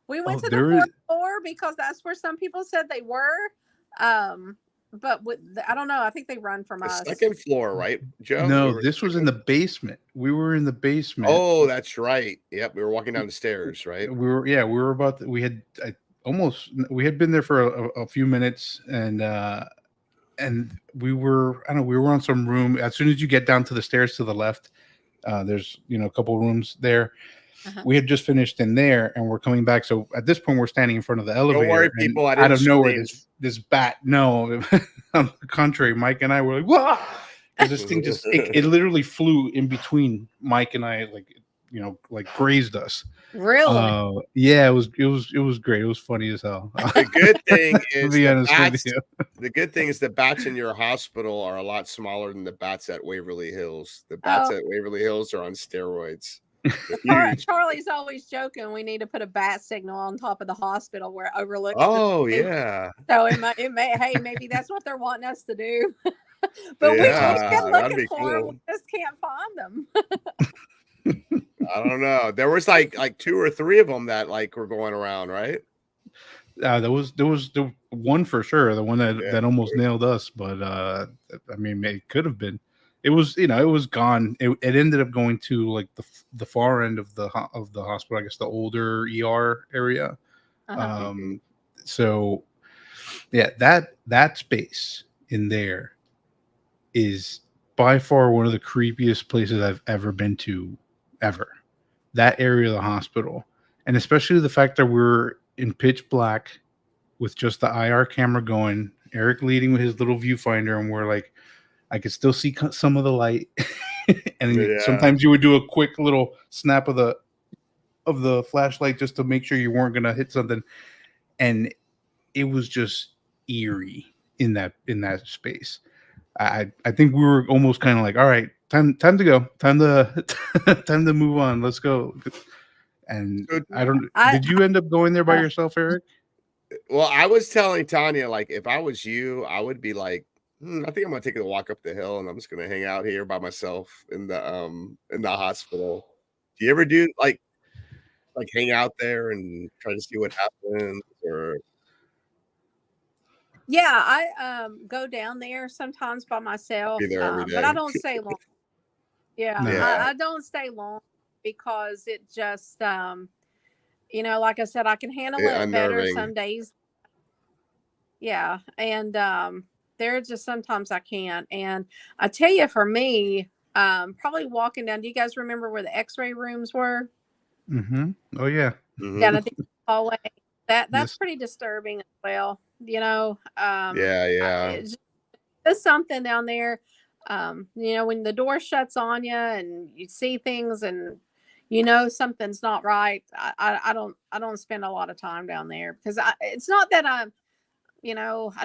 Speaker 7: We went to the 4th floor because that's where some people said they were. But I don't know. I think they run from us.
Speaker 2: 2nd floor, right, Joe?
Speaker 3: No, this was in the basement. We were in the basement.
Speaker 2: Oh, that's right. Yep, we were walking down the stairs, right?
Speaker 3: We had been there for a few minutes, and we were on some room. As soon as you get down to the stairs to the left, there's a couple rooms there. Uh-huh. We had just finished in there, and we're coming back. So at this point, we're standing in front of the elevator.
Speaker 2: Don't worry, people.
Speaker 3: Out of nowhere, this bat. No, on the contrary, Mike and I were like, "Whoa!" Because this thing just it literally flew in between Mike and I, like grazed us.
Speaker 7: Really?
Speaker 3: Yeah, it was great. It was funny as hell.
Speaker 2: The good thing is
Speaker 3: the
Speaker 2: good thing is the bats in your hospital are a lot smaller than the bats at Waverly Hills. The bats at Waverly Hills are on steroids.
Speaker 7: Charlie's always joking. We need to put a bat signal on top of the hospital where it overlooks.
Speaker 2: Oh yeah.
Speaker 7: So it may. Hey, maybe that's what they're wanting us to do. But we just kept looking for them. We just can't find them.
Speaker 2: I don't know. There was like 2 or 3 of them that were going around, right?
Speaker 3: There was the one for sure, the one that almost nailed us. But I mean, it could have been. It was it was gone. It ended up going to like the far end of the hospital. I guess the older ER area.
Speaker 7: Uh-huh.
Speaker 3: So yeah, that space in there is by far one of the creepiest places I've ever been to. Ever. That area of the hospital, and especially the fact that we're in pitch black with just the IR camera going, Eric leading with his little viewfinder, and we're like, I could still see some of the light. And sometimes you would do a quick little snap of the flashlight just to make sure you weren't going to hit something. And it was just eerie in that space. I think we were almost kind of like, all right, time to go, time to move on. Let's go. And did you end up going there by yourself, Eric?
Speaker 2: Well, I was telling Tonya, like, if I was you, I would be like, I think I'm gonna take a walk up the hill, and I'm just gonna hang out here by myself in the hospital. Do you ever do like hang out there and try to see what happens? Or
Speaker 7: yeah, I go down there sometimes by myself,
Speaker 2: be there every day.
Speaker 7: but I don't stay long. I don't stay long because it just like I said, I can handle it better some days. Yeah, and there are just sometimes I can't. And I tell you, for me, probably walking down. Do you guys remember where the X-ray rooms were?
Speaker 3: Mm-hmm. Oh yeah.
Speaker 2: Mm-hmm.
Speaker 7: Down at the hallway. That's pretty disturbing as well. It's just something down there. When the door shuts on you and you see things and something's not right. I don't spend a lot of time down there because it's not that I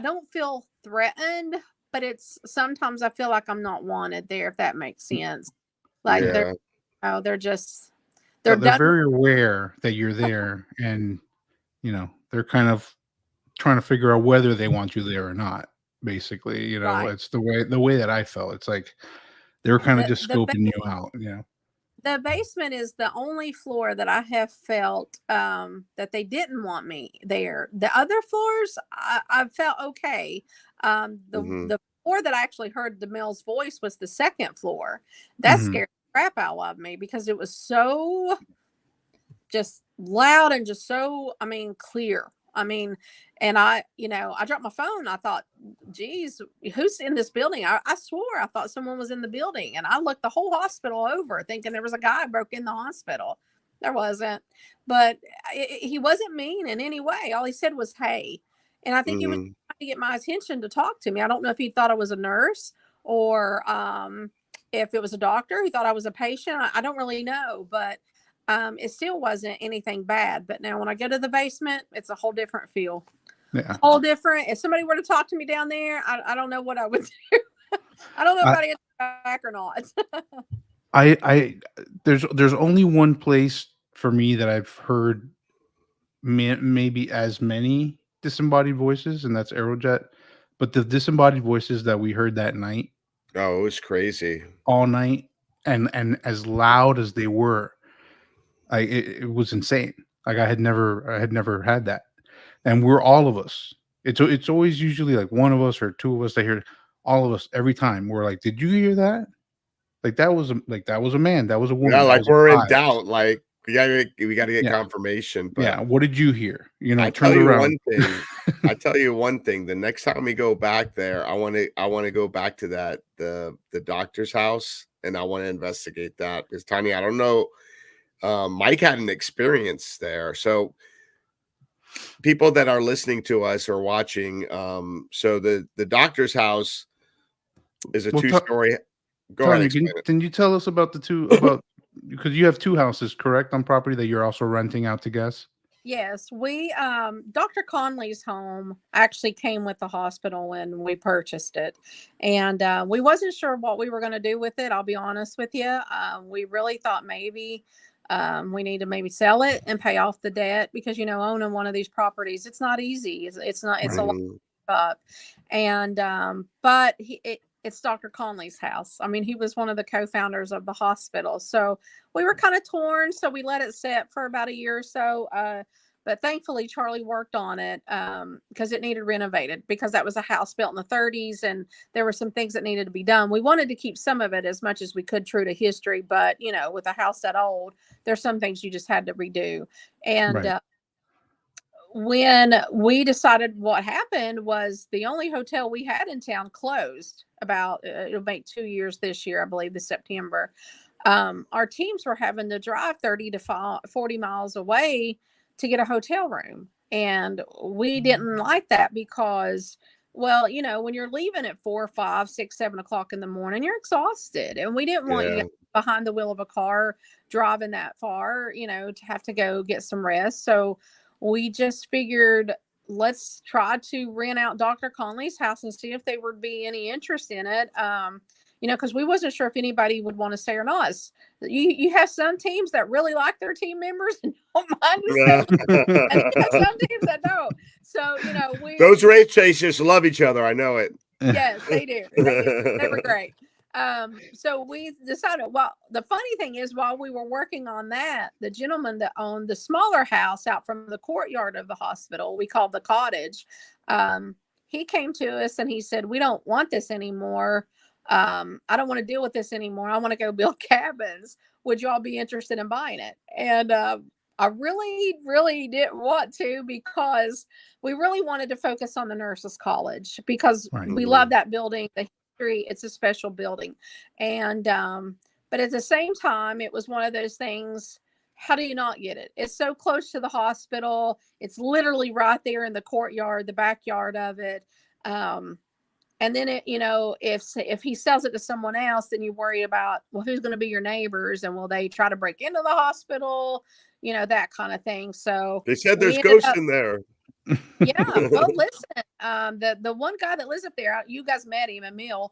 Speaker 7: don't feel threatened, but it's sometimes I feel like I'm not wanted there, if that makes sense. Like they're
Speaker 3: very aware that you're there, and they're kind of trying to figure out whether they want you there or not. Basically, right. It's the way that I felt. It's like they're kind of just scoping you out.
Speaker 7: The basement is the only floor that I have felt that they didn't want me there. The other floors, I felt okay. The floor that I actually heard the male's voice was the second floor. That scared the crap out of me because it was so just loud and just so, clear. And I dropped my phone. I thought, geez, who's in this building? I swore I thought someone was in the building. And I looked the whole hospital over thinking there was a guy broke in the hospital. There wasn't. But he wasn't mean in any way. All he said was, hey. And I think he was trying to get my attention to talk to me. I don't know if he thought I was a nurse or if it was a doctor. He thought I was a patient. I don't really know. But it still wasn't anything bad. But now when I go to the basement, it's a whole different feel.
Speaker 3: Yeah.
Speaker 7: Whole different. If somebody were to talk to me down there, I don't know what I would do. I don't know if I'd answer back or not.
Speaker 3: There's only one place for me that I've heard maybe as many disembodied voices, and that's Aerojet. But the disembodied voices that we heard that night,
Speaker 2: oh, it was crazy
Speaker 3: all night, and as loud as they were, it was insane. Like I had never had that. And we're all of us. It's always usually like one of us or two of us that hear it. All of us every time. We're like, did you hear that? Like that was a man. That was a woman.
Speaker 2: Yeah, like we're in doubt. Like we gotta get confirmation. But
Speaker 3: yeah, what did you hear?
Speaker 2: I tell you one thing. I tell you one thing. The next time we go back there, I want to go back to that the doctor's house, and I want to investigate that because Tonya, I don't know. Mike had an experience there, so. People that are listening to us or watching, so the doctor's house is a two-story. Go ahead.
Speaker 3: Can you tell us about the two because you have two houses, correct, on property that you're also renting out to guests?
Speaker 7: Yes, we Dr. Conley's home actually came with the hospital when we purchased it, and we wasn't sure what we were going to do with it. I'll be honest with you. We really thought maybe. We need to maybe sell it and pay off the debt because, owning one of these properties, it's not easy. It's not, it's a lot up. And, but it's Dr. Conley's house. He was one of the co-founders of the hospital. So we were kind of torn. So we let it sit for about a year or so. But thankfully, Charlie worked on it because it needed renovated because that was a house built in the 30s and there were some things that needed to be done. We wanted to keep some of it as much as we could true to history. But, with a house that old, there's some things you just had to redo. And when we decided what happened was the only hotel we had in town closed about, it'll make 2 years this year, I believe, this September. Our teams were having to drive 30 to 40 miles away to get a hotel room. And we didn't like that because, well, when you're leaving at 4, 5, 6, 7 o'clock in the morning, you're exhausted. And we didn't want you behind the wheel of a car driving that far, to have to go get some rest. So we just figured, let's try to rent out Dr. Conley's house and see if there would be any interest in it. Because we wasn't sure if anybody would want to stay or not. You have some teams that really like their team members and don't mind to stay, and you have some teams that don't. So,
Speaker 2: those race chasers love each other. I know it.
Speaker 7: Yes, they do. They were great. So we decided, well, the funny thing is while we were working on that, the gentleman that owned the smaller house out from the courtyard of the hospital, we called the cottage, he came to us and he said, we don't want this anymore. I don't want to deal with this anymore. I want to go build cabins. Would you all be interested in buying it? And I really, really didn't want to because we really wanted to focus on the nurses' college because we love that building, the history. It's a special building. And but at the same time, it was one of those things. How do you not get it? It's so close to the hospital. It's literally right there in the courtyard, the backyard of it. And then if he sells it to someone else, then you worry about, well, who's going to be your neighbors and will they try to break into the hospital, that kind of thing. So
Speaker 2: they said there's ghosts in there.
Speaker 7: Yeah. Well, listen, the one guy that lives up there, you guys met him, Emil.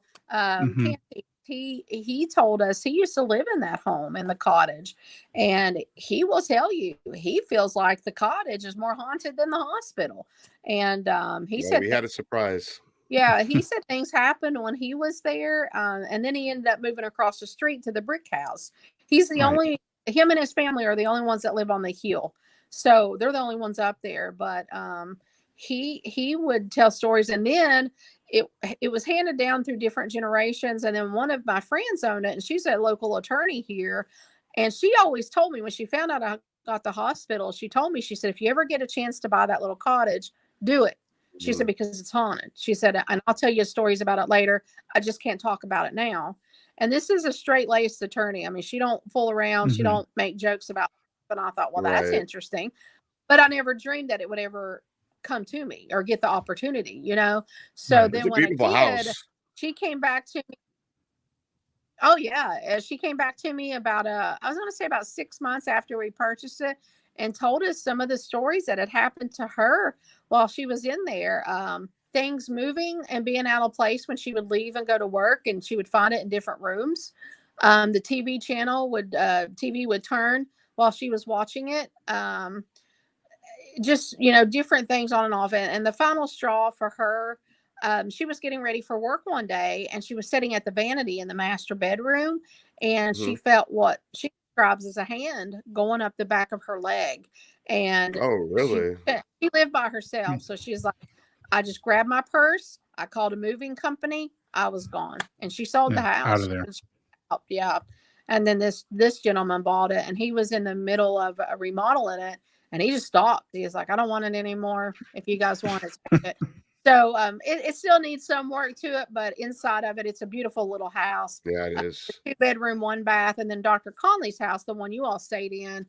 Speaker 7: He told us he used to live in that home in the cottage, and he will tell you he feels like the cottage is more haunted than the hospital. And he said
Speaker 2: we had a surprise.
Speaker 7: Yeah, he said things happened when he was there, and then he ended up moving across the street to the brick house. He's the only, him and his family are the only ones that live on the hill. So they're the only ones up there. But he would tell stories, and then it was handed down through different generations. And then one of my friends owned it, and she's a local attorney here. And she always told me when she found out I got the hospital, she told me, she said, if you ever get a chance to buy that little cottage, do it. She said, because it's haunted. She said, and I'll tell you stories about it later. I just can't talk about it now. And this is a straight-laced attorney. I mean, she don't fool around. She don't make jokes about it. And I thought, well, that's interesting. But I never dreamed that it would ever come to me or get the opportunity, you know? So then when I did, she came back to me. Oh, yeah. She came back to me about, I was going to say about 6 months after we purchased it, and told us some of the stories that had happened to her while she was in there. Things moving and being out of place when she would leave and go to work, and she would find it in different rooms. The TV channel TV would turn while she was watching it. Just, you know, different things on and off. And the final straw for her, she was getting ready for work one day, and she was sitting at the vanity in the master bedroom, and she felt what she describes as a hand going up the back of her leg. And
Speaker 2: oh, really?
Speaker 7: She lived by herself. So she's like, I just grabbed my purse, I called a moving company, I was gone. And she sold the house.
Speaker 3: Out of there.
Speaker 7: Yeah. And then this gentleman bought it, and he was in the middle of a remodeling it, and he just stopped. He was like, I don't want it anymore. If you guys want it, take it. So it still needs some work to it, but inside of it, it's a beautiful little house.
Speaker 2: Yeah, it is.
Speaker 7: 2-bedroom, 1 bath. And then Dr. Conley's house, the one you all stayed in,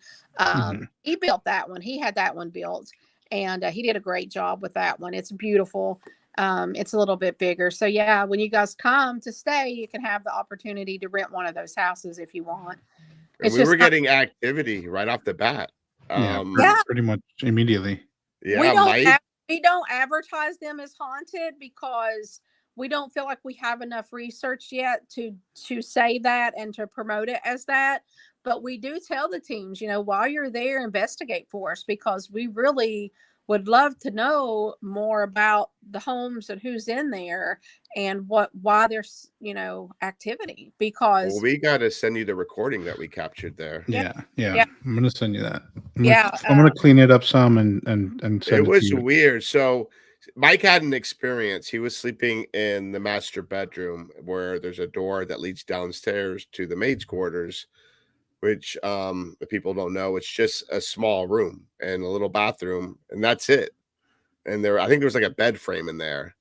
Speaker 7: he built that one. He had that one built, and he did a great job with that one. It's beautiful. It's a little bit bigger. So yeah, when you guys come to stay, you can have the opportunity to rent one of those houses if you want.
Speaker 2: And we were getting activity right off the bat.
Speaker 3: Pretty much immediately.
Speaker 2: Yeah,
Speaker 7: we don't advertise them as haunted because we don't feel like we have enough research yet to say that and to promote it as that. But we do tell the teams, you know, while you're there, investigate for us, because we really would love to know more about the homes and who's in there and why there's, you know, activity. Because
Speaker 2: we got to send you the recording that we captured there.
Speaker 3: Yeah. I'm gonna send you that. I'm gonna clean it up some and send
Speaker 2: it was weird. So Mike had an experience. He was sleeping in the master bedroom where there's a door that leads downstairs to the maid's quarters, which if people don't know, it's just a small room and a little bathroom, and that's it. And I think there was like a bed frame in there.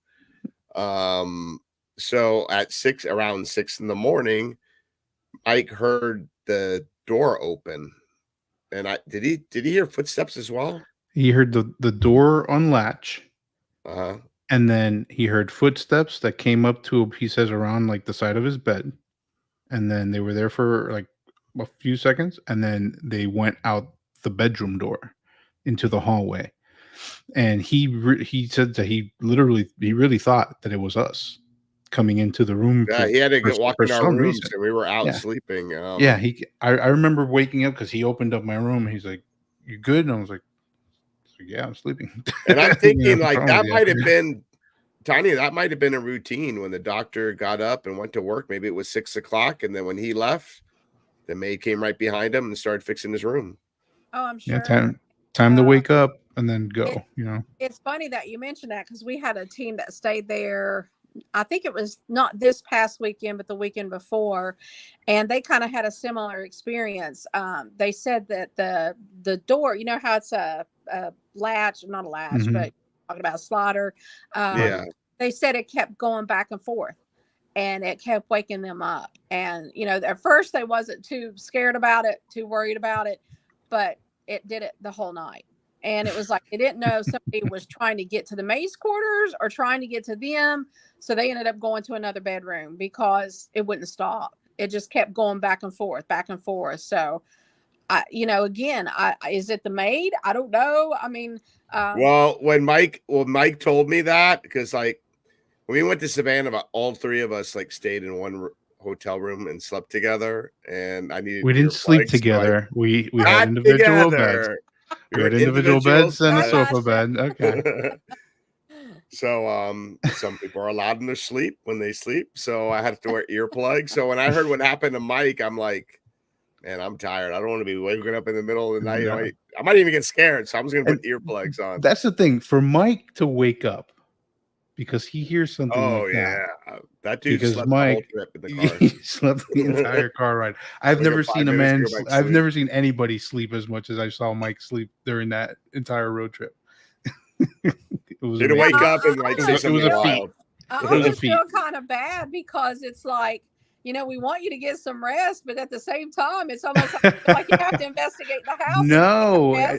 Speaker 2: So at around 6 in the morning, Mike heard the door open, and did he hear footsteps as well?
Speaker 3: He heard the door unlatch, and then he heard footsteps that came up to, he says, around like the side of his bed, and then they were there for like a few seconds, and then they went out the bedroom door into the hallway. And he said that he really thought that it was us coming into the room.
Speaker 2: Yeah, he had to go walk in our rooms, and we were out sleeping.
Speaker 3: I remember waking up because he opened up my room. He's like, "You good?" And I was like, "Yeah, I'm sleeping."
Speaker 2: And I'm thinking like that might have been Tanya. That might have been a routine when the doctor got up and went to work. Maybe it was 6 o'clock, and then when he left, the maid came right behind him and started fixing his room.
Speaker 7: Oh, I'm sure.
Speaker 3: Yeah, time to wake up and then go. You know,
Speaker 7: it's funny that you mentioned that, because we had a team that stayed there. I think it was not this past weekend, but the weekend before, and they kind of had a similar experience. They said that the door, you know how it's a latch, not a latch, but talking about a slider. They said it kept going back and forth, and it kept waking them up. And, you know, at first they wasn't too scared about it, too worried about it, but it did it the whole night. And it was like, they didn't know somebody was trying to get to the maid's quarters or trying to get to them. So they ended up going to another bedroom because it wouldn't stop. It just kept going back and forth, back and forth. So, again, is it the maid? I don't know. I mean,
Speaker 2: when Mike told me that, because like when we went to Savannah, all three of us like stayed in one hotel room and slept together. And we didn't sleep
Speaker 3: together. We had individual beds. We had individual beds and a sofa bed. Okay.
Speaker 2: So some people are allowed in their sleep when they sleep. So I had to wear earplugs. So when I heard what happened to Mike, I'm like, Man, I'm tired. I don't want to be waking up in the middle of the night. No. I might even get scared, so I'm just gonna put earplugs on.
Speaker 3: That's the thing for Mike to wake up because he hears something like that.
Speaker 2: That dude
Speaker 3: because
Speaker 2: slept
Speaker 3: Mike,
Speaker 2: the whole trip in the car.
Speaker 3: He slept the entire car ride. I've never seen a man. I've never seen anybody sleep as much as I saw Mike sleep during that entire road trip.
Speaker 2: It was to wake up and like say something wild.
Speaker 7: I almost feel kind of bad because it's like, we want you to get some rest, but at the same time, it's almost like you have to investigate the house.
Speaker 3: No.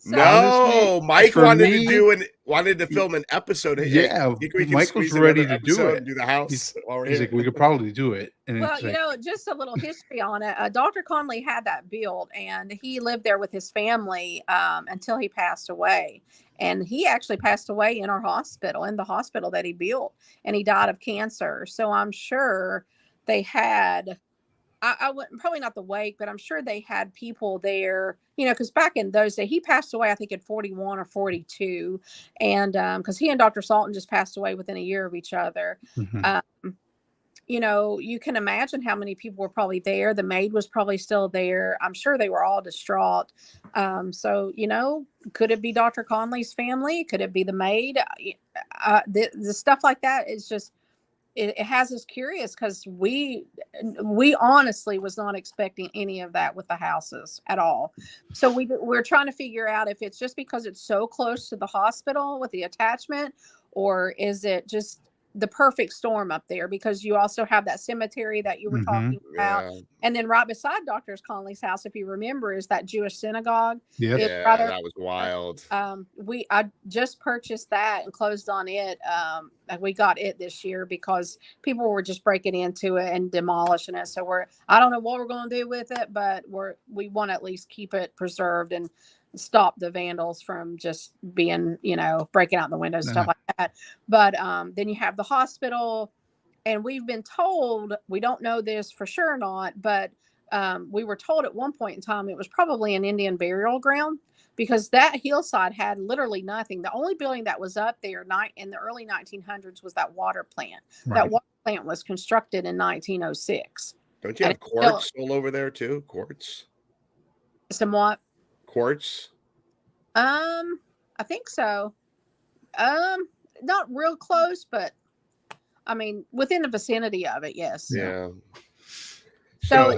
Speaker 2: No, Mike wanted to film an episode.
Speaker 3: Yeah, Mike was ready to do it.
Speaker 2: And do the house.
Speaker 3: He's like, we could probably do it. And
Speaker 7: well, just a little history on it. Dr. Conley had that built, and he lived there with his family until he passed away. And he actually passed away in the hospital that he built, and he died of cancer. So I'm sure they had. I wouldn't, probably not the wake, but I'm sure they had people there, because back in those days, he passed away, I think at 41 or 42. And because he and Dr. Salton just passed away within a year of each other. Mm-hmm. You can imagine how many people were probably there. The maid was probably still there. I'm sure they were all distraught. So, could it be Dr. Conley's family? Could it be the maid? The stuff like that is just, it has us curious because we honestly was not expecting any of that with the houses at all. So we're trying to figure out if it's just because it's so close to the hospital with the attachment, or is it just the perfect storm up there, because you also have that cemetery that you were talking about. Yeah. And then right beside Dr. Conley's house, if you remember, is that Jewish synagogue.
Speaker 3: Yes.
Speaker 2: Yeah, that was wild.
Speaker 7: I just purchased that and closed on it. We got it this year because people were just breaking into it and demolishing it. So I don't know what we're going to do with it, but we want to at least keep it preserved and stop the vandals from just being, breaking out the windows and stuff like that. But then you have the hospital, and we've been told, we don't know this for sure or not, but we were told at one point in time it was probably an Indian burial ground, because that hillside had literally nothing. The only building that was up there in the early 1900s was that water plant. Right. That water plant was constructed in 1906.
Speaker 2: Don't you have quartz all over there too? Quartz?
Speaker 7: Somewhat.
Speaker 2: Quartz?
Speaker 7: I think so. Not real close, but I mean within the vicinity of it, yes.
Speaker 2: Yeah.
Speaker 7: So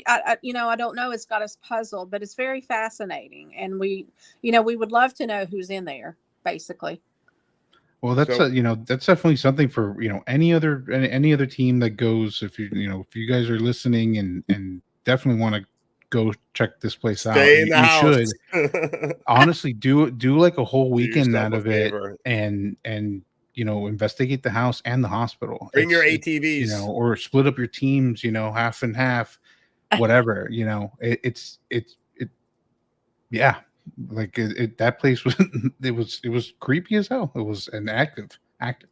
Speaker 7: I don't know. It's got us puzzled, but it's very fascinating, and we would love to know who's in there, basically.
Speaker 3: Well, that's that's definitely something for any other team that goes. If if you guys are listening and definitely want to go check this place out.
Speaker 2: Stay in the house.
Speaker 3: Should honestly do like a whole weekend out of it, and investigate the house and the hospital.
Speaker 2: Bring your ATVs,
Speaker 3: or split up your teams. Half and half, whatever. That place was it was creepy as hell. It was an active,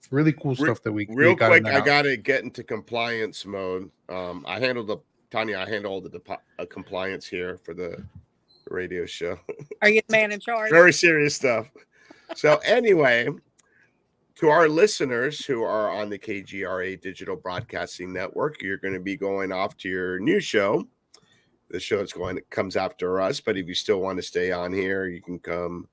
Speaker 3: really cool stuff that we
Speaker 2: real quick. I gotta get into compliance mode. I handle all the compliance here for the radio show.
Speaker 7: Are you the man in charge?
Speaker 2: Very serious stuff. So anyway, to our listeners who are on the KGRA Digital Broadcasting Network, you're going to be going off to your new show. The show comes after us, but if you still want to stay on here, you can come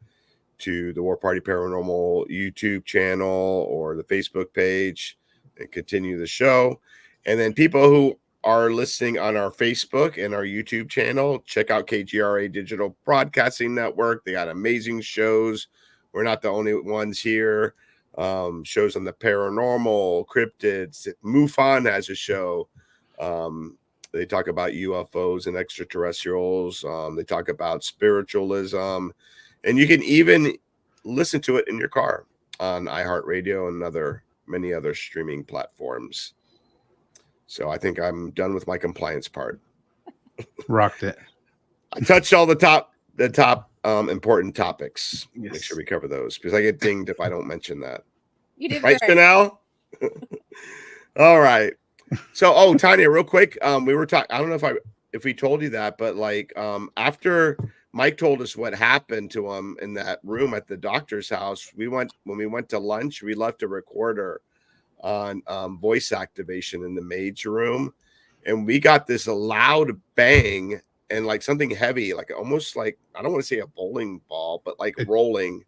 Speaker 2: to the War Party Paranormal YouTube channel or the Facebook page and continue the show. And then people who are listening on our Facebook and our YouTube channel, check out KGRA Digital Broadcasting Network. They got amazing shows. We're not the only ones here. Shows on the paranormal, cryptids. MUFON has a show. They talk about UFOs and extraterrestrials. They talk about spiritualism, and you can even listen to it in your car on iHeartRadio and many other streaming platforms. So I think I'm done with my compliance part.
Speaker 3: Rocked it.
Speaker 2: I touched all the top important topics. Yes. Make sure we cover those, because I get dinged if I don't mention that.
Speaker 7: You did
Speaker 2: right, Chanel? All right. So, Tonya, real quick, we were talking. I don't know if we told you that, but after Mike told us what happened to him in that room at the doctor's house, when we went to lunch, we left a recorder on voice activation in the maid's room, and we got this loud bang and like something heavy, like almost like, I don't want to say a bowling ball, but like rolling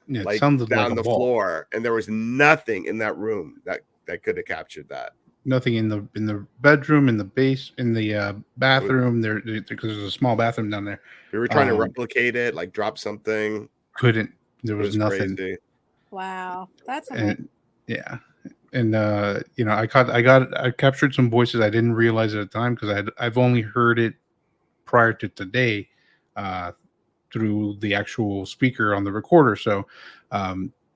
Speaker 2: like
Speaker 3: sounded
Speaker 2: down
Speaker 3: like
Speaker 2: the floor. And there was nothing in that room that could have captured that.
Speaker 3: Nothing in the bedroom, in the bathroom there, because there's a small bathroom down there.
Speaker 2: We were trying to replicate it, like drop something.
Speaker 3: Couldn't. There was nothing.
Speaker 2: Crazy.
Speaker 7: Wow, that's amazing.
Speaker 3: Yeah. And I captured some voices I didn't realize at the time, because I've only heard it prior to today through the actual speaker on the recorder. So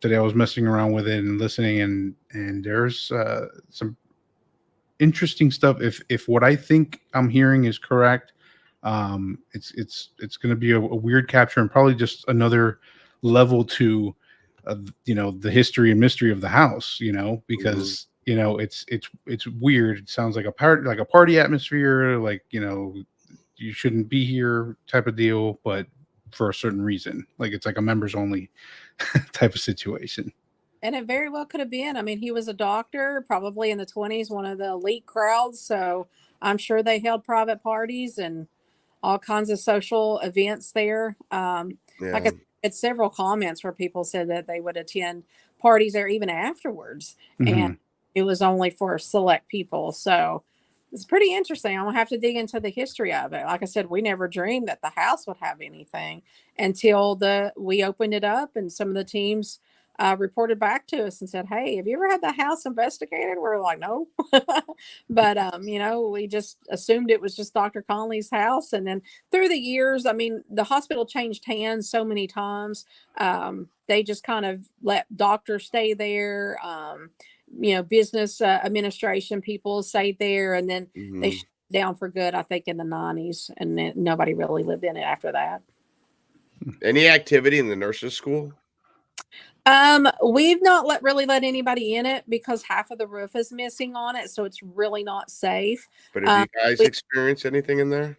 Speaker 3: today I was messing around with it and listening, and there's some interesting stuff. If what I think I'm hearing is correct, it's going to be a weird capture, and probably just another level to the history and mystery of the house, because it's weird. It sounds like a party atmosphere, like you shouldn't be here type of deal, but for a certain reason, like it's like a members only type of situation.
Speaker 7: And it very well could have been. I mean, he was a doctor, probably in the 20s, one of the elite crowds. So I'm sure they held private parties and all kinds of social events there. Like I had several comments where people said that they would attend parties there even afterwards. Mm-hmm. And it was only for select people. So it's pretty interesting. I'm going to have to dig into the history of it. Like I said, we never dreamed that the house would have anything until we opened it up, and some of the teams reported back to us and said, "Hey, have you ever had the house investigated?" We're like, "No," but we just assumed it was just Dr. Conley's house. And then through the years, I mean, the hospital changed hands so many times. They just kind of let doctors stay there. Business administration people stayed there, and then they shut down for good, I think, in the 90s, and then nobody really lived in it after that.
Speaker 2: Any activity in the nurses' school?
Speaker 7: We've not really let anybody in it because half of the roof is missing on it, so it's really not safe.
Speaker 2: But have you guys experienced anything in there?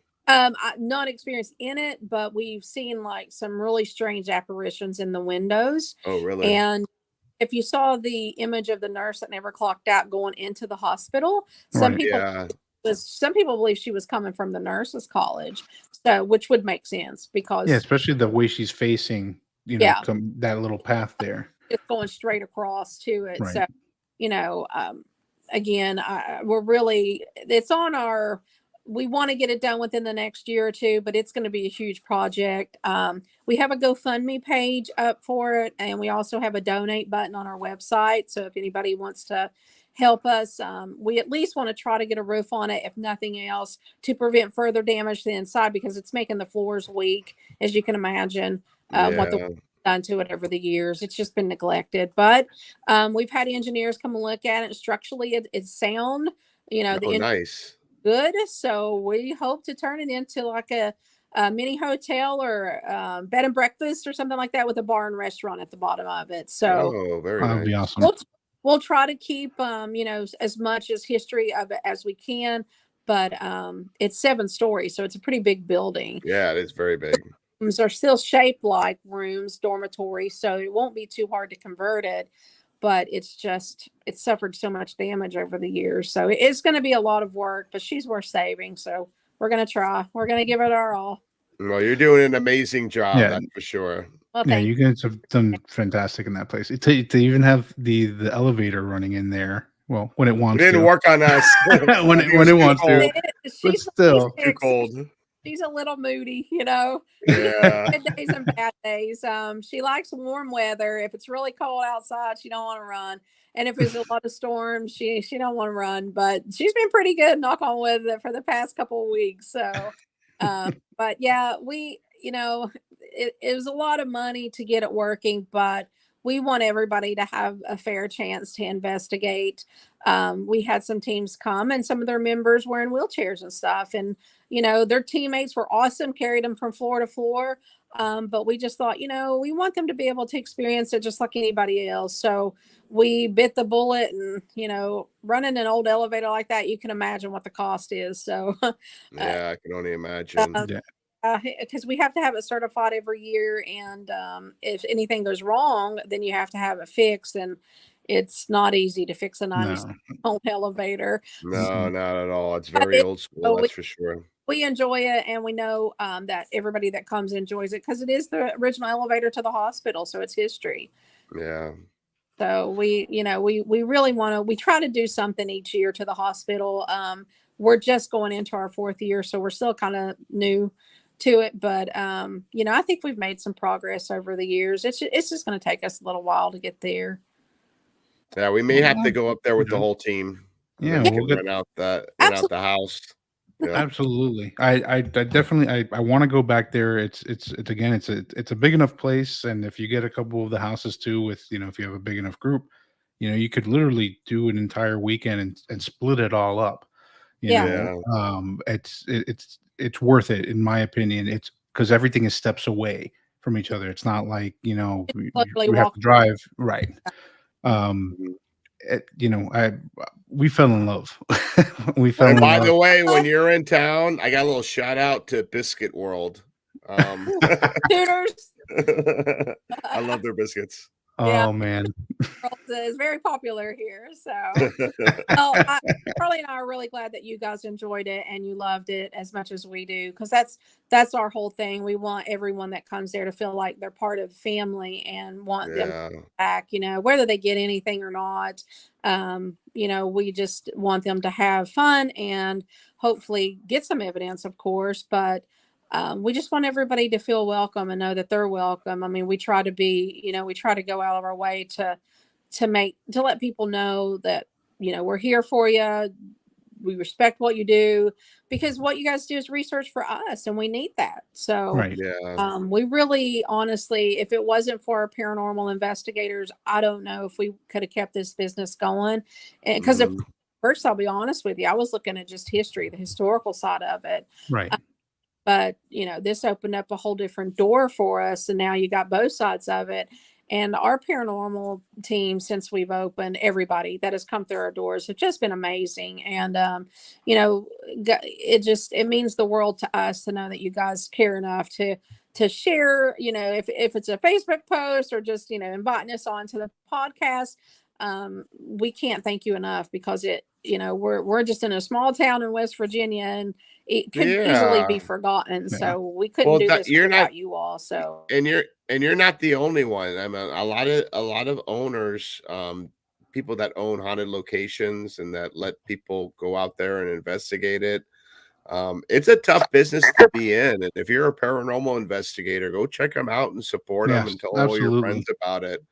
Speaker 7: Not experienced in it, but we've seen like some really strange apparitions in the windows.
Speaker 2: Oh, really?
Speaker 7: And if you saw the image of the nurse that never clocked out going into the hospital, some people believe she was coming from the nurses' college, so which would make sense because
Speaker 3: especially the way she's facing, that little path there,
Speaker 7: it's going straight across to it.
Speaker 3: Right.
Speaker 7: So, again, we're really it's on our. We want to get it done within the next year or two, but it's going to be a huge project. We have a GoFundMe page up for it, and we also have a donate button on our website. So if anybody wants to help us, we at least want to try to get a roof on it, if nothing else, to prevent further damage to the inside, because it's making the floors weak, as you can imagine, what they've done to it over the years. It's just been neglected. But we've had engineers come and look at it. Structurally, it's sound.
Speaker 2: Nice.
Speaker 7: Good. So we hope to turn it into like a mini hotel or bed and breakfast or something like that, with a bar and restaurant at the bottom of it. So
Speaker 2: very
Speaker 3: that'd
Speaker 2: nice.
Speaker 3: be awesome.
Speaker 7: We'll try to keep as much as history of it as we can, but it's 7 stories, so it's a pretty big building.
Speaker 2: Yeah, it is very big.
Speaker 7: Rooms are still shaped like rooms, dormitories, so it won't be too hard to convert it. But it's suffered so much damage over the years. So it's going to be a lot of work, but she's worth saving. So we're going to try. We're going to give it our all.
Speaker 2: Well, you're doing an amazing job, that's for sure.
Speaker 7: Well,
Speaker 3: you guys have done fantastic in that place. To even have the elevator running in there. Well, when it wants to.
Speaker 2: It didn't work on us.
Speaker 3: when it wants to. But still.
Speaker 2: Too cold.
Speaker 7: She's a little moody,
Speaker 2: Yeah.
Speaker 7: Good days and bad days. She likes warm weather. If it's really cold outside, she don't want to run. And if there's a lot of storms, she don't want to run. But she's been pretty good, knock on wood, for the past couple of weeks. So, but yeah, it was a lot of money to get it working, but we want everybody to have a fair chance to investigate. We had some teams come, and some of their members were in wheelchairs and stuff. And, their teammates were awesome, carried them from floor to floor. But we just thought, we want them to be able to experience it just like anybody else. So we bit the bullet, and, running an old elevator like that, you can imagine what the cost is. So
Speaker 2: I can only imagine.
Speaker 7: Because we have to have it certified every year, and if anything goes wrong, then you have to have it fixed. And it's not easy to fix a 90
Speaker 3: No.
Speaker 7: elevator.
Speaker 2: No, not at all. It's very old school, that's for sure.
Speaker 7: We enjoy it, and we know that everybody that comes enjoys it because it is the original elevator to the hospital, so it's history.
Speaker 2: Yeah.
Speaker 7: So we really we try to do something each year to the hospital. We're just going into our 4th year, so we're still kind of new to it, but I think we've made some progress over the years. It's just going to take us a little while to get there.
Speaker 2: Yeah, we may have to go up there with the whole team.
Speaker 3: Yeah,
Speaker 2: we'll rent out the house.
Speaker 3: Yeah. Absolutely. I definitely I want to go back there. It's again it's a big enough place, and if you get a couple of the houses too, with if you have a big enough group, you could literally do an entire weekend and split it all up. It's worth it in my opinion. It's because everything is steps away from each other. It's not like we have to drive right. We fell in love.
Speaker 2: And by the way, when you're in town, I got a little shout out to Biscuit World.
Speaker 7: Tutors.
Speaker 2: I love their biscuits.
Speaker 3: Oh man,
Speaker 7: is very popular here. So, Charlie and I are really glad that you guys enjoyed it and you loved it as much as we do, because that's our whole thing. We want everyone that comes there to feel like they're part of family and want them back. Whether they get anything or not. We just want them to have fun and hopefully get some evidence, of course, but. We just want everybody to feel welcome and know that they're welcome. I mean, we try to go out of our way to let people know that, we're here for you. We respect what you do, because what you guys do is research for us and we need that. So, we really, honestly, if it wasn't for our paranormal investigators, I don't know if we could have kept this business going. Because first, I'll be honest with you, I was looking at just history, the historical side of it.
Speaker 3: Right.
Speaker 7: But, this opened up a whole different door for us. And now you got both sides of it. And our paranormal team, since we've opened, everybody that has come through our doors have just been amazing. And, it means the world to us to know that you guys care enough to share, if it's a Facebook post or just, inviting us onto the podcast. We can't thank you enough, because we're just in a small town in West Virginia, and it could easily be forgotten. So we couldn't do this without you all. So
Speaker 2: and you're not the only one. I mean, a lot of owners, people that own haunted locations and that let people go out there and investigate it. It's a tough business to be in, and if you're a paranormal investigator, go check them out and support them and tell all your friends about it.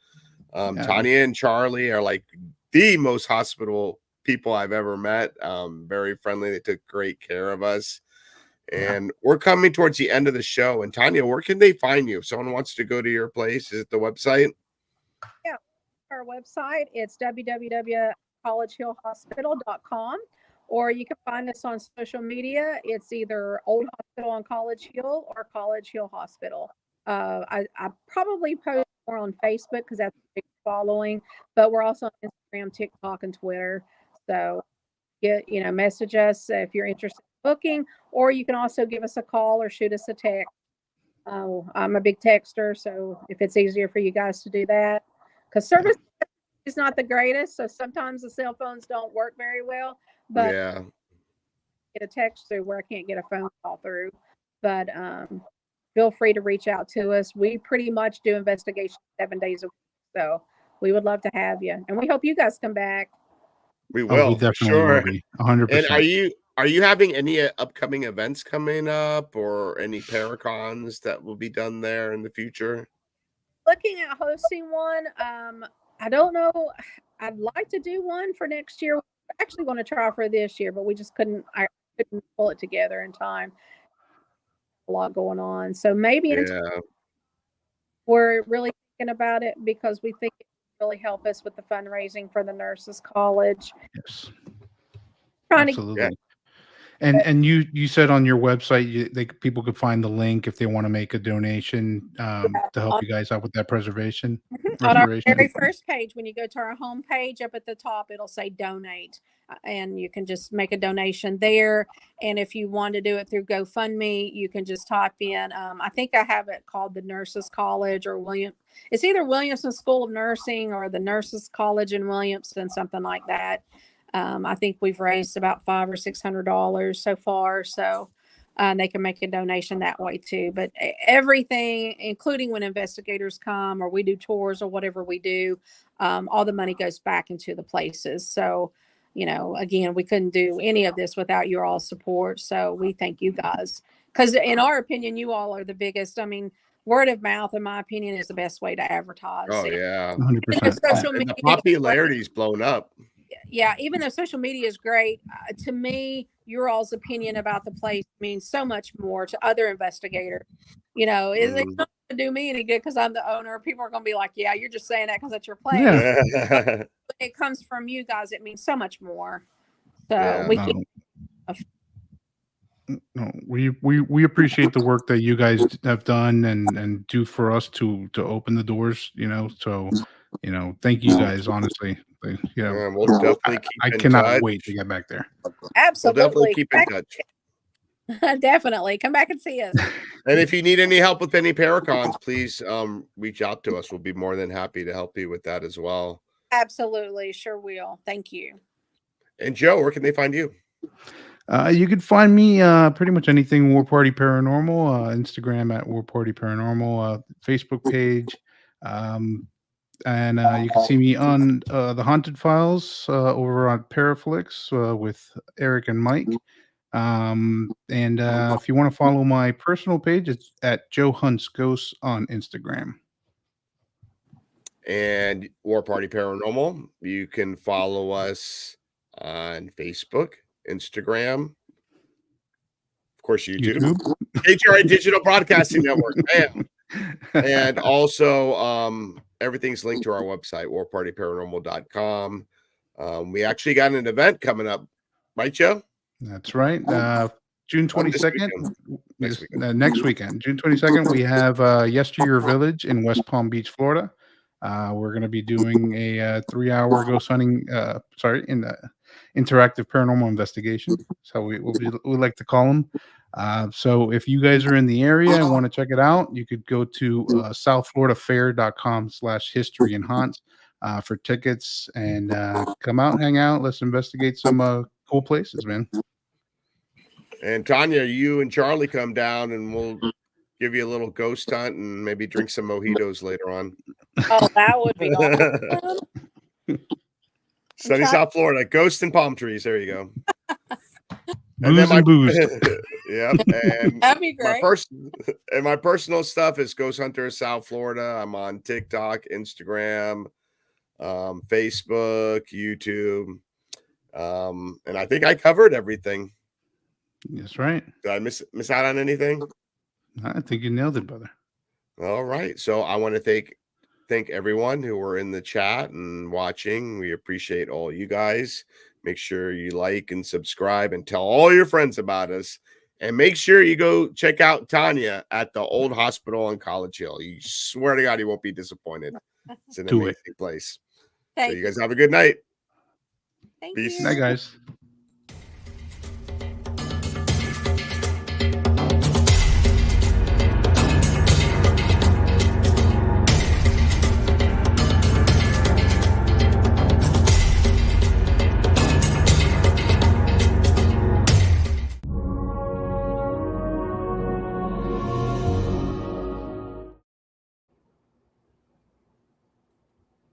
Speaker 2: Tonya and Charlie are like the most hospitable people I've ever met. Very friendly. They took great care of us. And we're coming towards the end of the show. And Tonya, where can they find you if someone wants to go to your place? Is it the website?
Speaker 7: Yeah, our website. It's www.collegehillhospital.com, or you can find us on social media. It's either Old Hospital on College Hill or College Hill Hospital. I probably post more on Facebook because that's a big following, but we're also on Instagram, TikTok, and Twitter. So message us if you're interested in booking, or you can also give us a call or shoot us a text. I'm a big texter, so if it's easier for you guys to do that, because service is not the greatest, so sometimes the cell phones don't work very well, but get a text through where I can't get a phone call through. But feel free to reach out to us. We pretty much do investigations 7 days a week, so we would love to have you, and we hope you guys come back.
Speaker 2: We will.
Speaker 3: We definitely will be 100%.
Speaker 2: And are you having any upcoming events coming up, or any Paracons that will be done there in the future?
Speaker 7: Looking at hosting one. I don't know. I'd like to do one for next year. I actually want to try for this year, but we just couldn't. I couldn't pull it together in time. A lot going on, so maybe we're really thinking about it, because we think it will really help us with the fundraising for the nurses' college.
Speaker 3: Yes,
Speaker 7: Trying
Speaker 3: absolutely. And you said on your website people could find the link if they want to make a donation to help you guys out with that preservation.
Speaker 7: On our very first page, when you go to our home page up at the top, it'll say donate, and you can just make a donation there. And if you want to do it through GoFundMe, you can just type in, I think I have it called the Nurses College or it's either Williamson School of Nursing or the Nurses College in Williamson, something like that. I think we've raised about $500 or $600 so far. So they can make a donation that way too. But everything, including when investigators come or we do tours or whatever we do, all the money goes back into the places. So, again, we couldn't do any of this without your all support. So we thank you guys. Because in our opinion, you all are the biggest. I mean, word of mouth, in my opinion, is the best way to advertise.
Speaker 2: Oh, yeah.
Speaker 3: 100%.
Speaker 7: Social media,
Speaker 2: the popularity's blown up.
Speaker 7: Yeah, even though social media is great, to me, your all's opinion about the place means so much more to other investigators. It's not going to do me any good because I'm the owner. People are going to be like, yeah, you're just saying that because it's your place.
Speaker 2: Yeah.
Speaker 7: It comes from you guys. It means so much more. So
Speaker 3: we appreciate the work that you guys have done and do for us to open the doors. So thank you guys. Honestly,
Speaker 2: we'll definitely keep
Speaker 3: I
Speaker 2: in
Speaker 3: cannot
Speaker 2: touch.
Speaker 3: wait to get back there.
Speaker 7: Absolutely,
Speaker 2: we'll definitely keep in touch.
Speaker 7: Definitely come back and see us.
Speaker 2: And if you need any help with any Paracons, please reach out to us. We'll be more than happy to help you with that as well.
Speaker 7: Absolutely, sure will. Thank you.
Speaker 2: And Joe, where can they find you?
Speaker 3: You can find me pretty much anything War Party Paranormal, Instagram at War Party Paranormal, Facebook page, and you can see me on the Haunted Files over on Paraflix with Eric and Mike. And if you want to follow my personal page, it's at Joe Hunts Ghosts on Instagram.
Speaker 2: And War Party Paranormal, you can follow us on Facebook, Instagram, of course, YouTube. HRI Digital Broadcasting Network, bam. And also, everything's linked to our website, warpartyparanormal.com. We actually got an event coming up, right, Joe?
Speaker 3: That's right. June 22nd, next weekend, June 22nd, we have Yesteryear Village in West Palm Beach, Florida. We're going to be doing a 3-hour ghost hunting, in the interactive paranormal investigation. So we like to call them. So if you guys are in the area and want to check it out, you could go to southfloridafair.com/history and haunts for tickets and come out, hang out. Let's investigate some cool places, man.
Speaker 2: And Tonya, you and Charlie come down and we'll give you a little ghost hunt and maybe drink some mojitos later on.
Speaker 7: Oh, that would be awesome.
Speaker 2: Sunny South Florida, ghosts and palm trees. There you go.
Speaker 3: Booze and booze.
Speaker 2: Yep. And
Speaker 7: that'd be great.
Speaker 2: My personal stuff is Ghost Hunter South Florida. I'm on TikTok, Instagram, Facebook, YouTube. And I think I covered everything.
Speaker 3: That's right.
Speaker 2: Did I miss out on anything?
Speaker 3: I think you nailed it, brother.
Speaker 2: All right. So I want to thank everyone who were in the chat and watching. We appreciate all you guys. Make sure you like and subscribe and tell all your friends about us. And make sure you go check out Tonya at the old hospital on College Hill. You swear to God, you won't be disappointed. It's an amazing place. So you guys have a good night.
Speaker 7: Thank
Speaker 2: Peace.
Speaker 7: you.
Speaker 3: Night, guys.